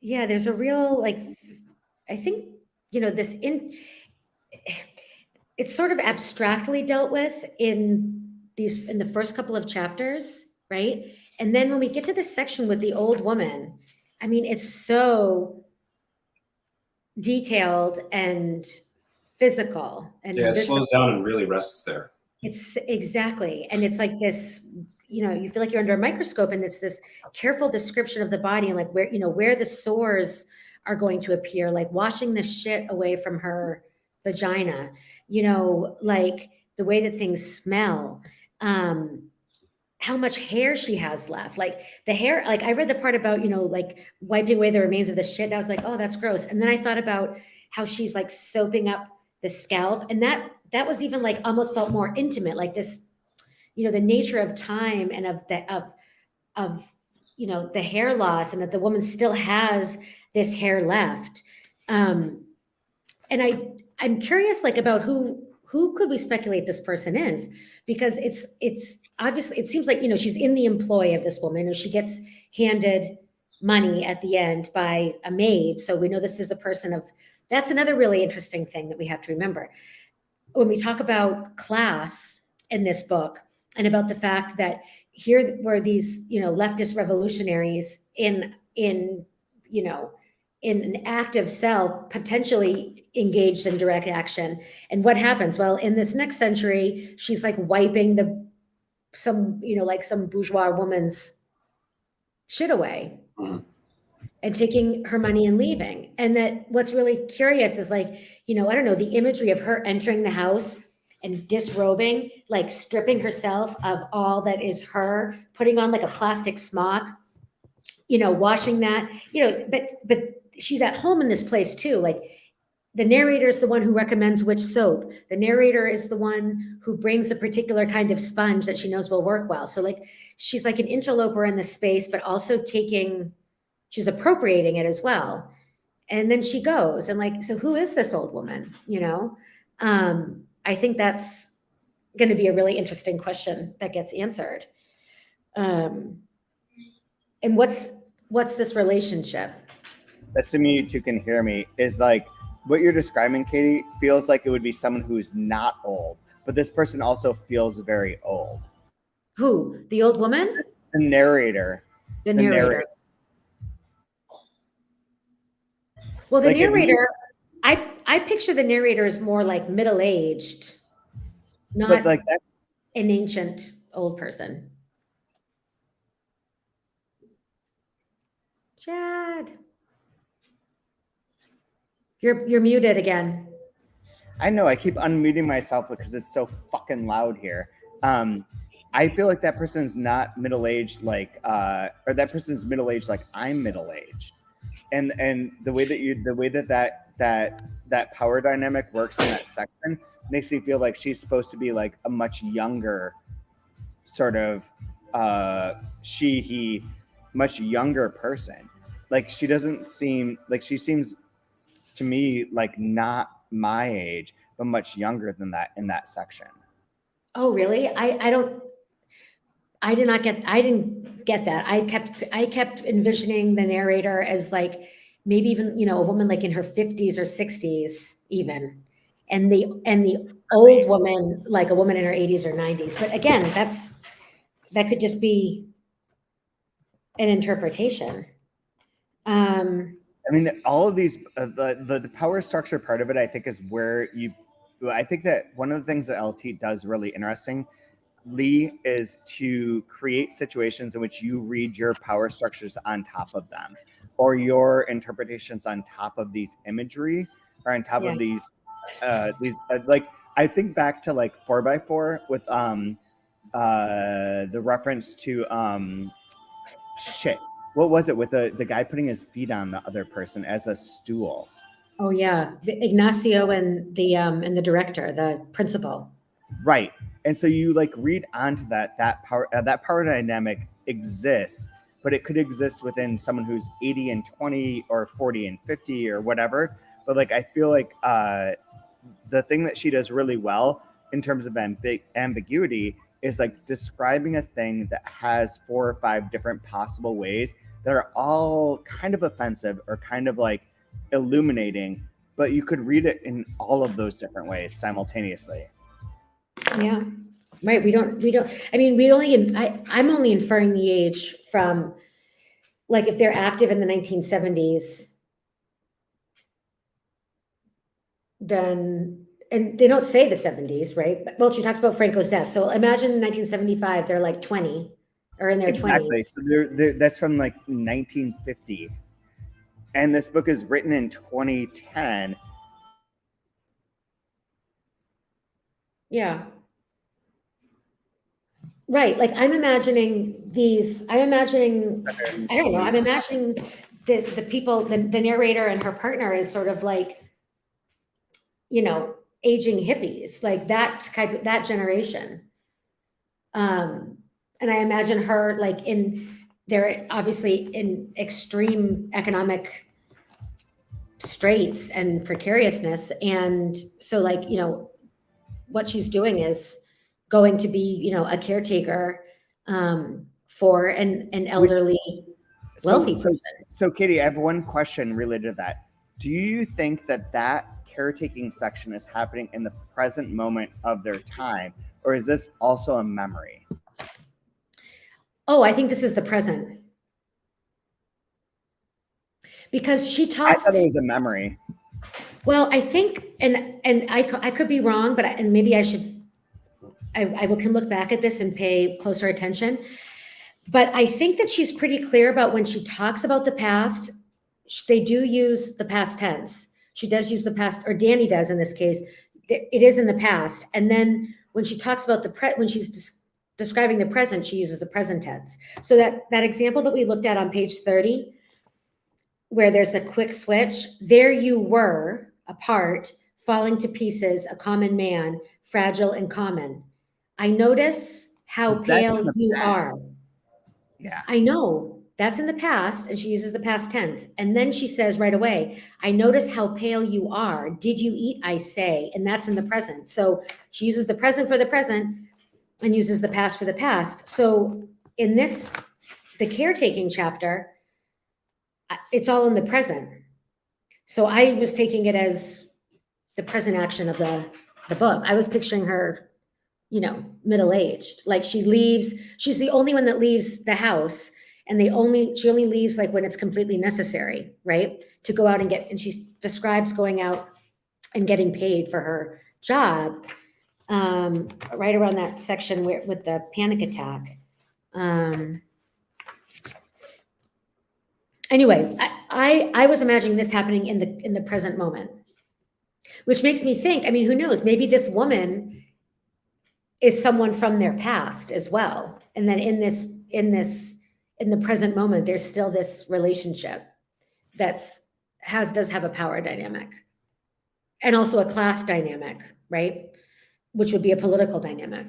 S1: there's a real I think it's sort of abstractly dealt with in the first couple of chapters, right? And then when we get to this section with the old woman, I mean, it's so detailed and physical, and
S3: it slows down and really rests there.
S1: It's exactly, and it's like this, you feel like you're under a microscope, and it's this careful description of the body and like where the sores are going to appear, like washing the shit away from her vagina, like the way that things smell, how much hair she has left, like the hair, like I read the part about, like wiping away the remains of the shit. And I was like, oh, that's gross. And then I thought about how she's like soaping up the scalp. And that was even like almost felt more intimate, like this, the nature of time and of you know, the hair loss and that the woman still has this hair left. And I'm curious, like, about who could we speculate this person is, because it's obviously, it seems like, you know, she's in the employ of this woman, and she gets handed money at the end by a maid. So we know this is the person of, that's another really interesting thing that we have to remember. When we talk about class in this book, and about the fact that here were these, you know, leftist revolutionaries in, you know, in an active cell, potentially engaged in direct action. And what happens? Well, in this next century, she's like wiping some, you know, like some bourgeois woman's shit away.
S3: Mhm.
S1: And taking her money and leaving. And that what's really curious is, like, you know, I don't know, the imagery of her entering the house and disrobing, like stripping herself of all that is her, putting on like a plastic smock, you know, washing that, you know, but she's at home in this place too. Like, the narrator is the one who recommends which soap. The narrator is the one who brings a particular kind of sponge that she knows will work well. So like, she's like an interloper in the space, but also she's appropriating it as well. And then she goes, and like, so who is this old woman? You know, I think that's going to be a really interesting question that gets answered. And what's this relationship?
S2: Assuming you two can hear me, is like what you're describing, Katie, feels like it would be someone who's not old, but this person also feels very old.
S1: Who? The old woman?
S2: The narrator.
S1: The narrator. Well, the
S2: Like,
S1: narrator, I picture the narrator as more like middle-aged, not
S2: but like that,
S1: an ancient old person. Chad, you're muted again.
S2: I know I keep unmuting myself because it's so fucking loud here. I feel like that person's not middle-aged, like, or that person's middle-aged like I'm middle-aged. And the way that power dynamic works in that section makes me feel like she's supposed to be like a much younger sort of much younger person. Like, she doesn't seem like, she seems to me like not my age, but much younger than that in that section.
S1: Oh, really? I didn't get that. I kept envisioning the narrator as like maybe even, you know, a woman like in her 50s or 60s even. And the old woman, like a woman in her 80s or 90s. But again, that could just be an interpretation.
S2: I mean, all of these, the power structure part of it, I think, is where I think that one of the things that Eltit does really interesting, Lee, is to create situations in which you read your power structures on top of them, or your interpretations on top of these imagery, or on top of these like, I think back to like 4x4 with the reference to shit. What was it with the guy putting his feet on the other person as a stool?
S1: Oh yeah, Ignacio and the director, the principal.
S2: Right. And so you like read onto that power dynamic exists, but it could exist within someone who's 80 and 20 or 40 and 50 or whatever. But like, I feel like the thing that she does really well in terms of ambiguity is like describing a thing that has 4 or 5 different possible ways that are all kind of offensive or kind of like illuminating, but you could read it in all of those different ways simultaneously.
S1: Yeah, right. We don't, I mean, I'm only inferring the age from, like, if they're active in the 1970s, then, and they don't say the 70s, right? Well, she talks about Franco's death. So imagine in 1975, they're like 20 or in their 20s.
S2: So that's from like 1950. And this book is written in 2010.
S1: Yeah. Right. Like, I'm imagining I don't know, I'm imagining the people, the narrator and her partner is sort of like, you know, aging hippies, like that generation. And I imagine her like they're obviously in extreme economic straits and precariousness. And so like, what she's doing is going to be, a caretaker for an elderly, wealthy person.
S2: So Katie, I have one question related to that. Do you think that caretaking section is happening in the present moment of their time, or is this also a memory?
S1: Oh, I think this is the present. Because she talks.
S2: I thought it was a memory.
S1: Well, I think, and I could be wrong, but and maybe I should. I can look back at this and pay closer attention. But I think that she's pretty clear about when she talks about the past. They do use the past tense. She does use the past, or Danny does in this case. It is in the past, and then when she talks about when she's describing the present, she uses the present tense. So that example that we looked at on page 30, where there's a quick switch, there you were, apart, falling to pieces, a common man, fragile and common. I notice how pale you are.
S2: Yeah.
S1: I know. That's in the past, and she uses the past tense. And then she says right away, I notice how pale you are. Did you eat, I say? And that's in the present. So she uses the present for the present and uses the past for the past. So in the caretaking chapter, it's all in the present. So I was taking it as the present action of the book. I was picturing her, middle-aged. Like she's the only one that leaves the house. And she only leaves like when it's completely necessary, right? To go out and she describes going out and getting paid for her job, right around that section with the panic attack. Anyway, I was imagining this happening in the present moment, which makes me think, who knows, maybe this woman is someone from their past as well. And then in the present moment, there's still this relationship does have a power dynamic and also a class dynamic, right? Which would be a political dynamic.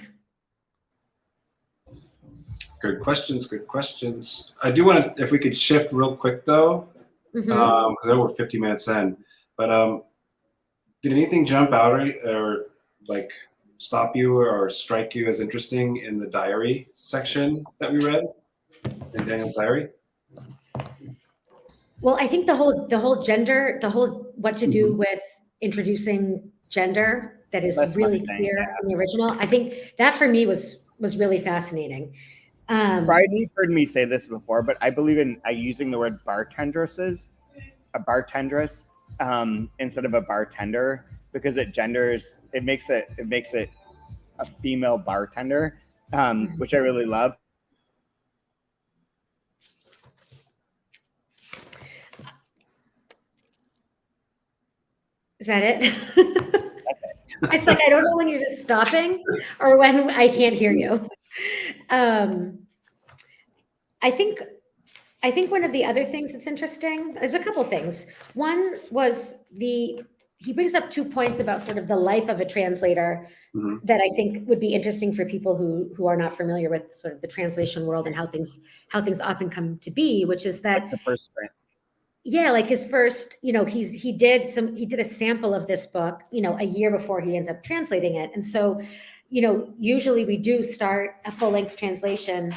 S3: Good questions. I do want to, if we could shift real quick though, because we're 50 minutes in, but did anything jump out or like stop you or strike you as interesting in the diary section that we read? In Daniel's diary?
S1: Well, I think the whole gender, what to do with introducing gender that is really clear in the original. I think that for me was really fascinating.
S2: Bridie heard me say this before, but I believe in using the word bartendresses, a bartendress, instead of a bartender, because it makes it a female bartender, which I really love.
S1: Is that it? It's like, I don't know when you're just stopping or when I can't hear you. I think one of the other things that's interesting, there's a couple things. One was he brings up 2 points about sort of the life of a translator that I think would be interesting for people who are not familiar with sort of the translation world and how things often come to be, which is that
S2: like the first print.
S1: Yeah, like his first, he did a sample of this book, a year before he ends up translating it. And so, usually we do start a full-length translation.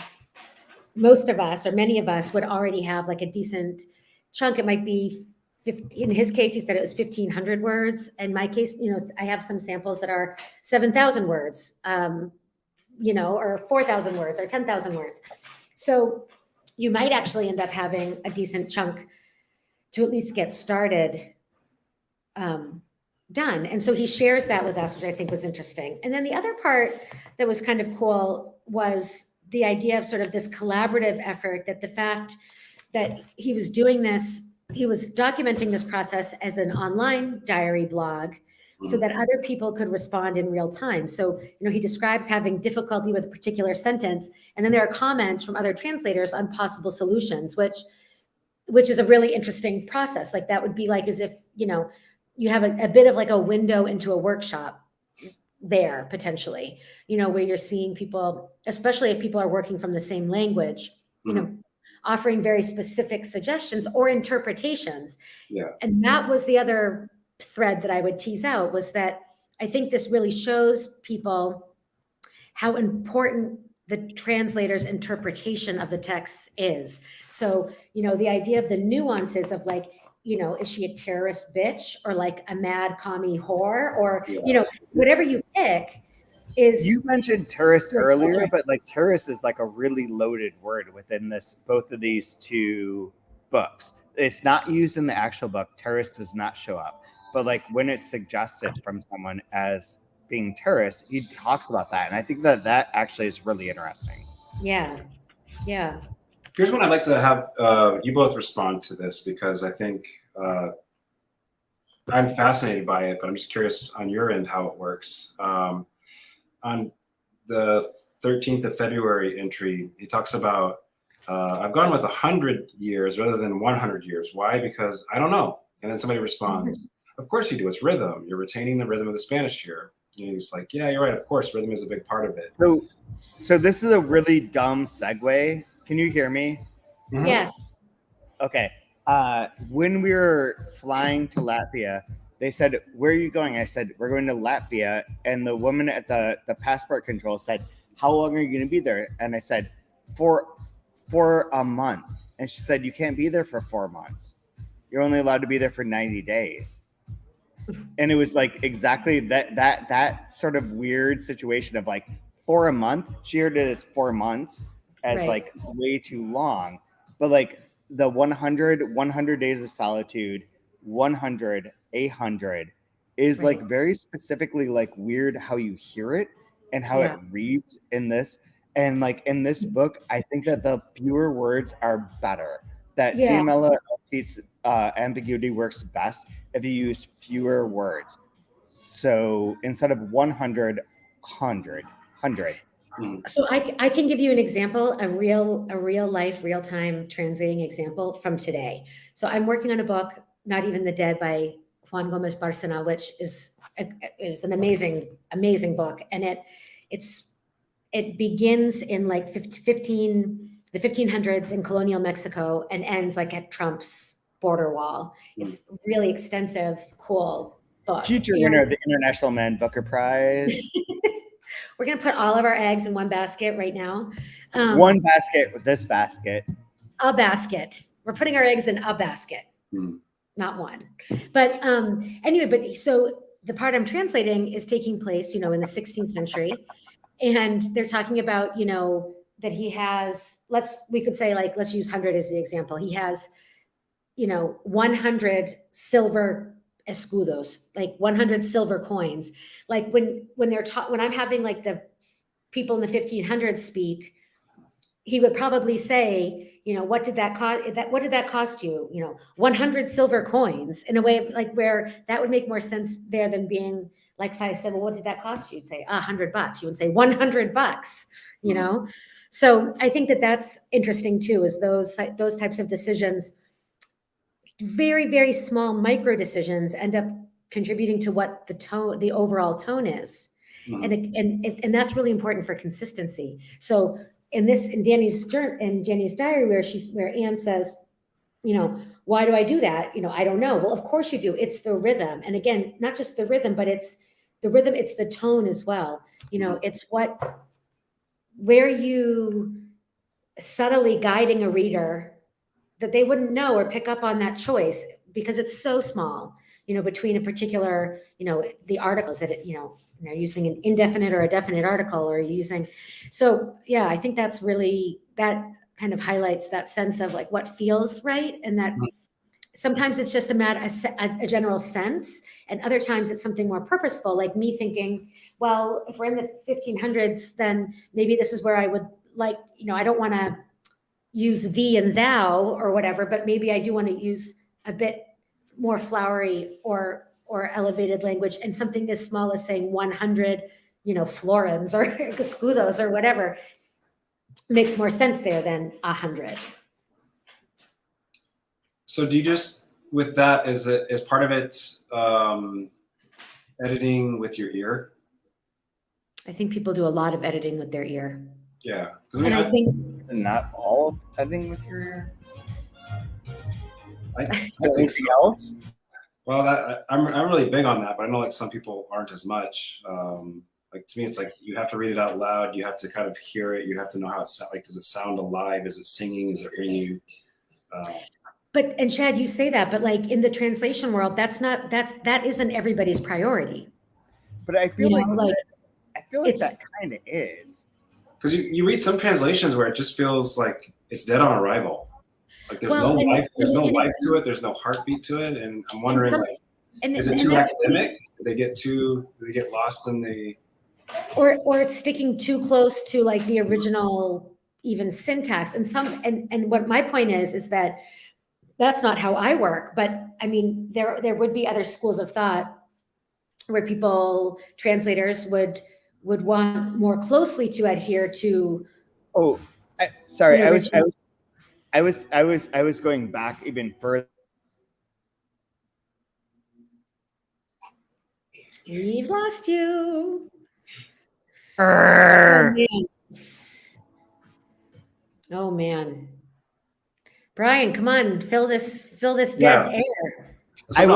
S1: Most of us, or many of us, would already have like a decent chunk. It might be 50, in his case, he said it was 1,500 words. In my case, I have some samples that are 7,000 words, or 4,000 words or 10,000 words. So you might actually end up having a decent chunk to at least get started done. And so he shares that with us, which I think was interesting. And then the other part that was kind of cool was the idea of sort of this collaborative effort, that the fact that he was doing this, he was documenting this process as an online diary blog so that other people could respond in real time. So, he describes having difficulty with a particular sentence, and then there are comments from other translators on possible solutions, which is a really interesting process. Like that would be like as if, you have a bit of like a window into a workshop there potentially, where you're seeing people, especially if people are working from the same language, offering very specific suggestions or interpretations.
S3: Yeah.
S1: And that was the other thread that I would tease out, was that I think this really shows people how important the translator's interpretation of the text is. So, the idea of the nuances of like, is she a terrorist bitch or like a mad commie whore, or, whatever you pick is.
S2: You mentioned terrorist earlier, but like terrorist is like a really loaded word within both of these two books. It's not used in the actual book. Terrorist does not show up, but like when it's suggested from someone as being terrorist, he talks about that, and I think that actually is really interesting.
S1: Yeah.
S3: Here's what I'd like to have you both respond to this, because I think I'm fascinated by it, but I'm just curious on your end how it works. On the 13th of February entry, he talks about, I've gone with 100 years rather than 100 years. Why? Because I don't know. And then somebody responds, of course you do. It's rhythm. You're retaining the rhythm of the Spanish here. And he's like, yeah, you're right. Of course, rhythm is a big part of it.
S2: So this is a really dumb segue. Can you hear me?
S3: Mm-hmm.
S1: Yes.
S2: Okay. When we were flying to Latvia, they said, where are you going? I said, we're going to Latvia. And the woman at the passport control said, how long are you going to be there? And I said, for a month. And she said, you can't be there for 4 months. You're only allowed to be there for 90 days. And it was like exactly that sort of weird situation of like, for a month. She heard it as 4 months as
S1: Right.
S2: like way too long. But like the 100 days of solitude, 100, 800 is
S1: Right.
S2: like very specifically like weird how you hear it and how
S1: Yeah.
S2: it reads in this. And like in this book, I think that the fewer words are better. That
S1: Yeah.
S2: Diamela Eltit's ambiguity works best if you use fewer words. So instead of 100, 100.
S1: So I can give you an example, a real life, real time translating example from today. So I'm working on a book, Not Even the Dead, by Juan Gomez Barcena, which is an amazing book. And it begins in like the 1500s in colonial Mexico and ends like at Trump's border wall. It's really extensive, cool book.
S2: Future winner of the International Man Booker Prize.
S1: We're going to put all of our eggs in one basket right now.
S2: One basket with this basket.
S1: A basket. We're putting our eggs in a basket, not one. But anyway, but so the part I'm translating is taking place, in the 16th century. And they're talking about, that he has, we could say like, let's use 100 as the example. He has, 100 silver escudos, like 100 silver coins. Like when they're when I'm having like the people in the 1500s speak, he would probably say, what did that cost? What did that cost you? 100 silver coins, in a way of like where that would make more sense there than being like 5 said, well, what did that cost you? You'd say $100. You would say $100. So I think that that's interesting too, is those types of decisions. Very, very small micro decisions end up contributing to what the overall tone is. And that's really important for consistency. So in Danny's diary, where Anne says, why do I do that? I don't know. Well, of course you do. It's the rhythm. And again, not just the rhythm, but it's the rhythm, it's the tone as well. It's where you subtly guiding a reader that they wouldn't know or pick up on that choice because it's so small, between a particular, the articles that, using an indefinite or a definite article or using. So yeah, I think that's really, that kind of highlights that sense of like what feels right. And that sometimes it's just a general sense. And other times it's something more purposeful, like me thinking, well, if we're in the 1500s, then maybe this is where I would like, I don't want to use thee and thou or whatever, but maybe I do want to use a bit more flowery or elevated language, and something as small as saying 100, florins or escudos or whatever makes more sense there than 100.
S3: So do you just, with that, is part of it editing with your ear?
S1: I think people do a lot of editing with their ear.
S3: Yeah, because
S1: And I think
S2: Not all editing material.
S3: I think
S2: Anything
S3: so.
S2: else?
S3: Well, I'm really big on that, but I know like some people aren't as much. Like to me, it's like you have to read it out loud. You have to kind of hear it. You have to know how it sounds. Like, does it sound alive? Is it singing? Is it ringing?
S1: But, and Chad, you say that, but like in the translation world, that isn't everybody's priority.
S2: But I feel
S1: You
S2: like
S1: know, like it's,
S2: that kind of is.
S3: Because you read some translations where it just feels like it's dead on arrival. Like there's
S1: well,
S3: no
S1: and,
S3: life. There's no
S1: and,
S3: life to it. There's no heartbeat to it. And I'm wondering,
S1: some,
S3: like,
S1: and,
S3: is it
S1: and
S3: too
S1: that,
S3: academic? Do they get lost in the?
S1: or it's sticking too close to like the original even syntax. And and what my point is that that's not how I work. But I mean, there would be other schools of thought where translators would want more closely to adhere to
S2: Oh, sorry.
S1: the original.
S2: I was going back even further.
S1: We've lost you. Oh
S2: Arrgh.
S1: man. Oh man. Brian, come on, fill this dead air.
S3: So
S2: I
S3: no,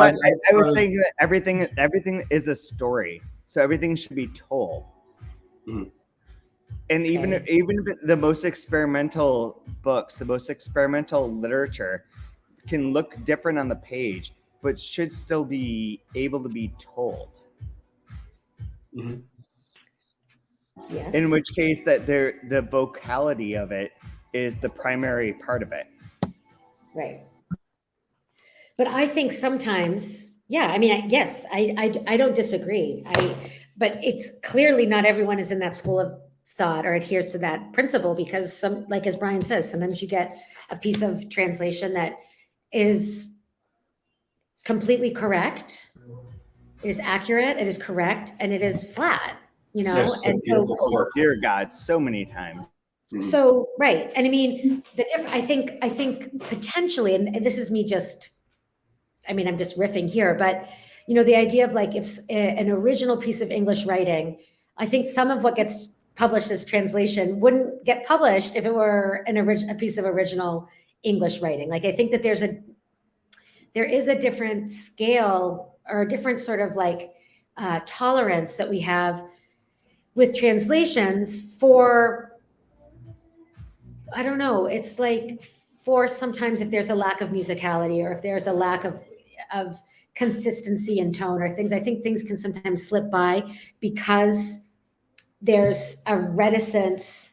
S2: was saying that everything is a story, so everything should be told.
S3: Mhm.
S2: And even if the most experimental books, the most experimental literature can look different on the page, but should still be able to be told.
S3: Mhm.
S1: Yes.
S2: In which case, that the vocality of it is the primary part of it.
S1: Right. But I think sometimes, yeah, I mean, yes, I don't disagree. But it's clearly not everyone is in that school of thought or adheres to that principle, because some, like as Brian says, sometimes you get a piece of translation that is completely correct, it is accurate, it is correct, and it is flat, you know?
S3: There's some
S1: And
S3: beautiful
S2: Oh
S3: work.
S2: dear God, so many times.
S1: so, right. And I mean, I think potentially, and this is me just, I mean, I'm just riffing here, but you know, the idea of like if an original piece of English writing, I think some of what gets published as translation wouldn't get published if it were a piece of original English writing. Like I think that there is a different scale or a different sort of like tolerance that we have with translations for, I don't know, it's like for sometimes if there's a lack of musicality or if there's a lack of consistency in tone or things, I think things can sometimes slip by because there's a reticence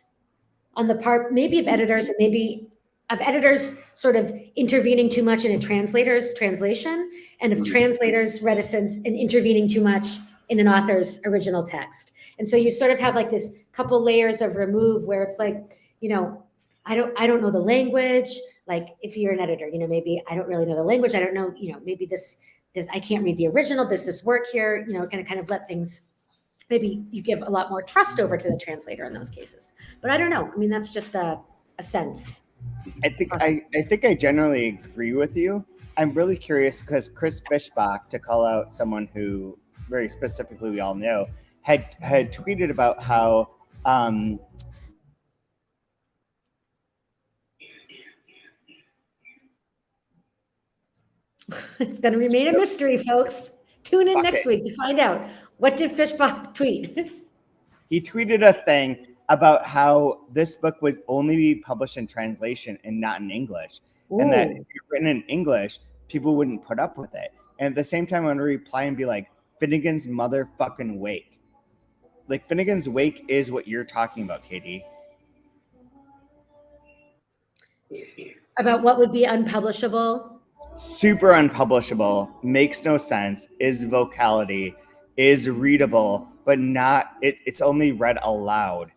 S1: on the part maybe of editors and maybe of editors sort of intervening too much in a translator's translation, and of translators' reticence in intervening too much in an author's original text. And so you sort of have like this couple layers of remove where it's like, you know, I don't know the language. Like if you're an editor, you know, maybe I don't really know the language. I don't know, you know, maybe this I can't read the original. This work here, you know, kind of let things, maybe you give a lot more trust over to the translator in those cases. But I don't know. I mean, that's just a sense.
S2: I think I generally agree with you. I'm really curious because Chris Fishbach, to call out someone who very specifically we all know, had tweeted about how
S1: It's going to remain a mystery, folks. Tune in next
S2: it.
S1: week to find out. What did Fishbach tweet?
S2: He tweeted a thing about how this book would only be published in translation and not in English. And that if you're written in English, people wouldn't put up with it. And at the same time, I'm going to reply and be like, Finnegan's motherfucking Wake. Like, Finnegan's Wake is what you're talking about, Katie.
S1: About what would be unpublishable?
S2: Super unpublishable, makes no sense, is vocality, is readable, but not, it's only read aloud.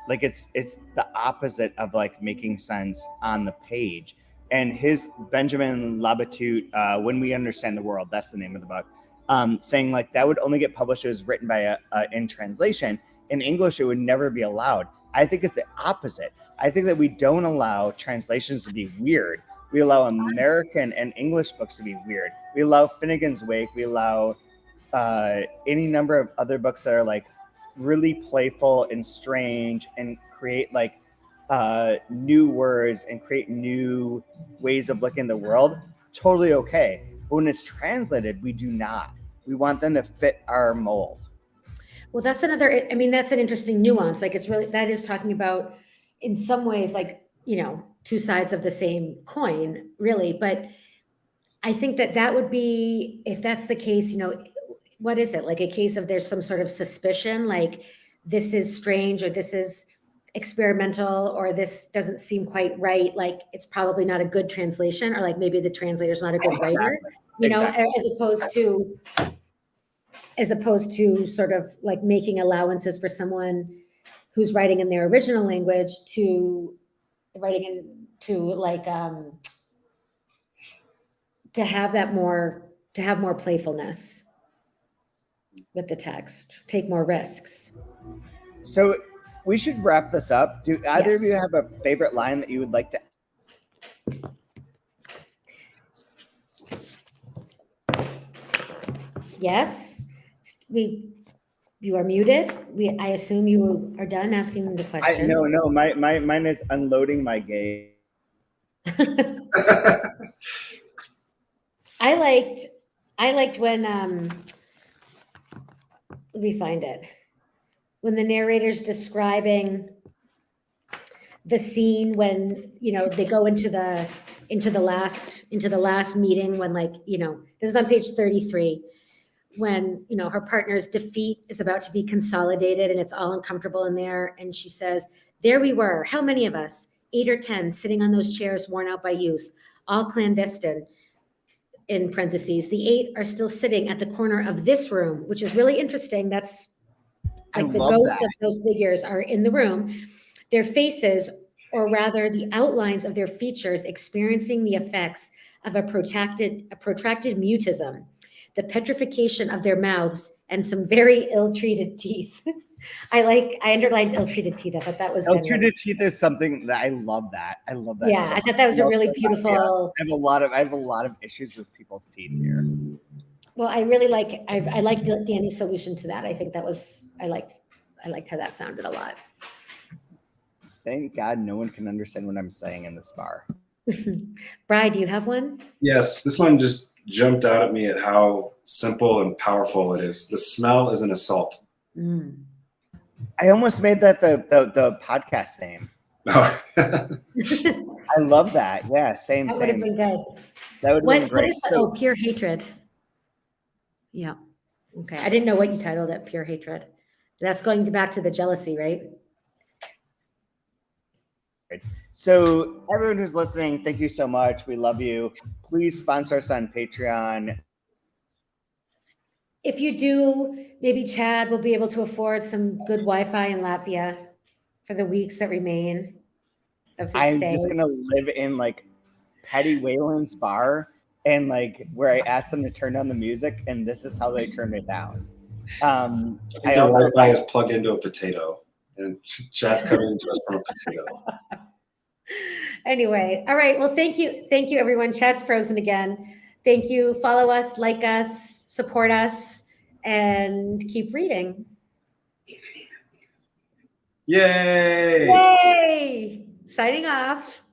S2: Like it's the opposite of like making sense on the page. And his Benjamin Labatut, When We Understand the World, that's the name of the book, saying like that would only get published. It was written by in translation. In English, it would never be allowed. I think it's the opposite. I think that we don't allow translations to be weird. We allow American and English books to be weird. We allow Finnegan's Wake. We allow any number of other books that are like really playful and strange and create like new words and create new ways of looking at the world, totally okay. But when it's translated, we do not. We want them to fit our mold.
S1: Well, that's another, I mean, that's an interesting nuance. Like it's really, that is talking about in some ways, like, two sides of the same coin, really. But I think that would be, if that's the case, what is it? Like a case of there's some sort of suspicion, like this is strange or this is experimental or this doesn't seem quite right. Like it's probably not a good translation, or like maybe the translator's not a good writer,
S2: Exactly.
S1: as opposed to sort of like making allowances for someone who's writing in their original language to writing into like to have more playfulness with the text, take more risks.
S2: So we should wrap this up. Do either of
S1: Yes.
S2: you have a favorite line that you would like to?
S1: Yes, you are muted. I assume you are done asking the question.
S2: No. Mine is unloading my game.
S1: I liked when let me find it. When the narrator's describing the scene when they go into the last meeting, when this is on page 33, when her partner's defeat is about to be consolidated and it's all uncomfortable in there, and she says, there we were, how many of us, 8 or 10, sitting on those chairs worn out by use, all clandestine. In parentheses, the 8 are still sitting at the corner of this room, which is really interesting. That's like the ghosts of those figures are in the room, their faces, or rather the outlines of their features, experiencing the effects of a protracted mutism, the petrification of their mouths, and some very ill-treated teeth. I underlined ill-treated teeth. I thought that was
S2: ill-treated teeth is something that I love that. I love that.
S1: Yeah,
S2: so
S1: I thought that was a really beautiful.
S2: I have a lot of issues with people's teeth here.
S1: Well, I really like Danny's solution to that. I think that was I liked how that sounded a lot.
S2: Thank God no one can understand what I'm saying in this bar.
S1: Bri, do you have one?
S3: Yes, this one just jumped out at me at how simple and powerful it is. The smell is an assault.
S2: I almost made that the podcast name. I love that. Yeah, same.
S1: That would have been good.
S2: That would have been great.
S1: Pure hatred. Yeah. Okay. I didn't know what you titled it, pure hatred. That's going back to the jealousy, right?
S2: So everyone who's listening, thank you so much. We love you. Please sponsor us on Patreon.
S1: If you do, maybe Chad will be able to afford some good Wi-Fi in Latvia for the weeks that remain of his
S2: I'm
S1: stay.
S2: just gonna live in like Patty Whalen's bar, and like where I asked them to turn down the music, and this is how they turned it down.
S3: I think their Wi-Fi is plugged into a potato, and Chad's coming to us from a potato.
S1: Anyway, all right. Well, thank you, everyone. Chad's frozen again. Thank you. Follow us, like us, support us, and keep reading.
S3: Yay!
S1: Yay! Signing off.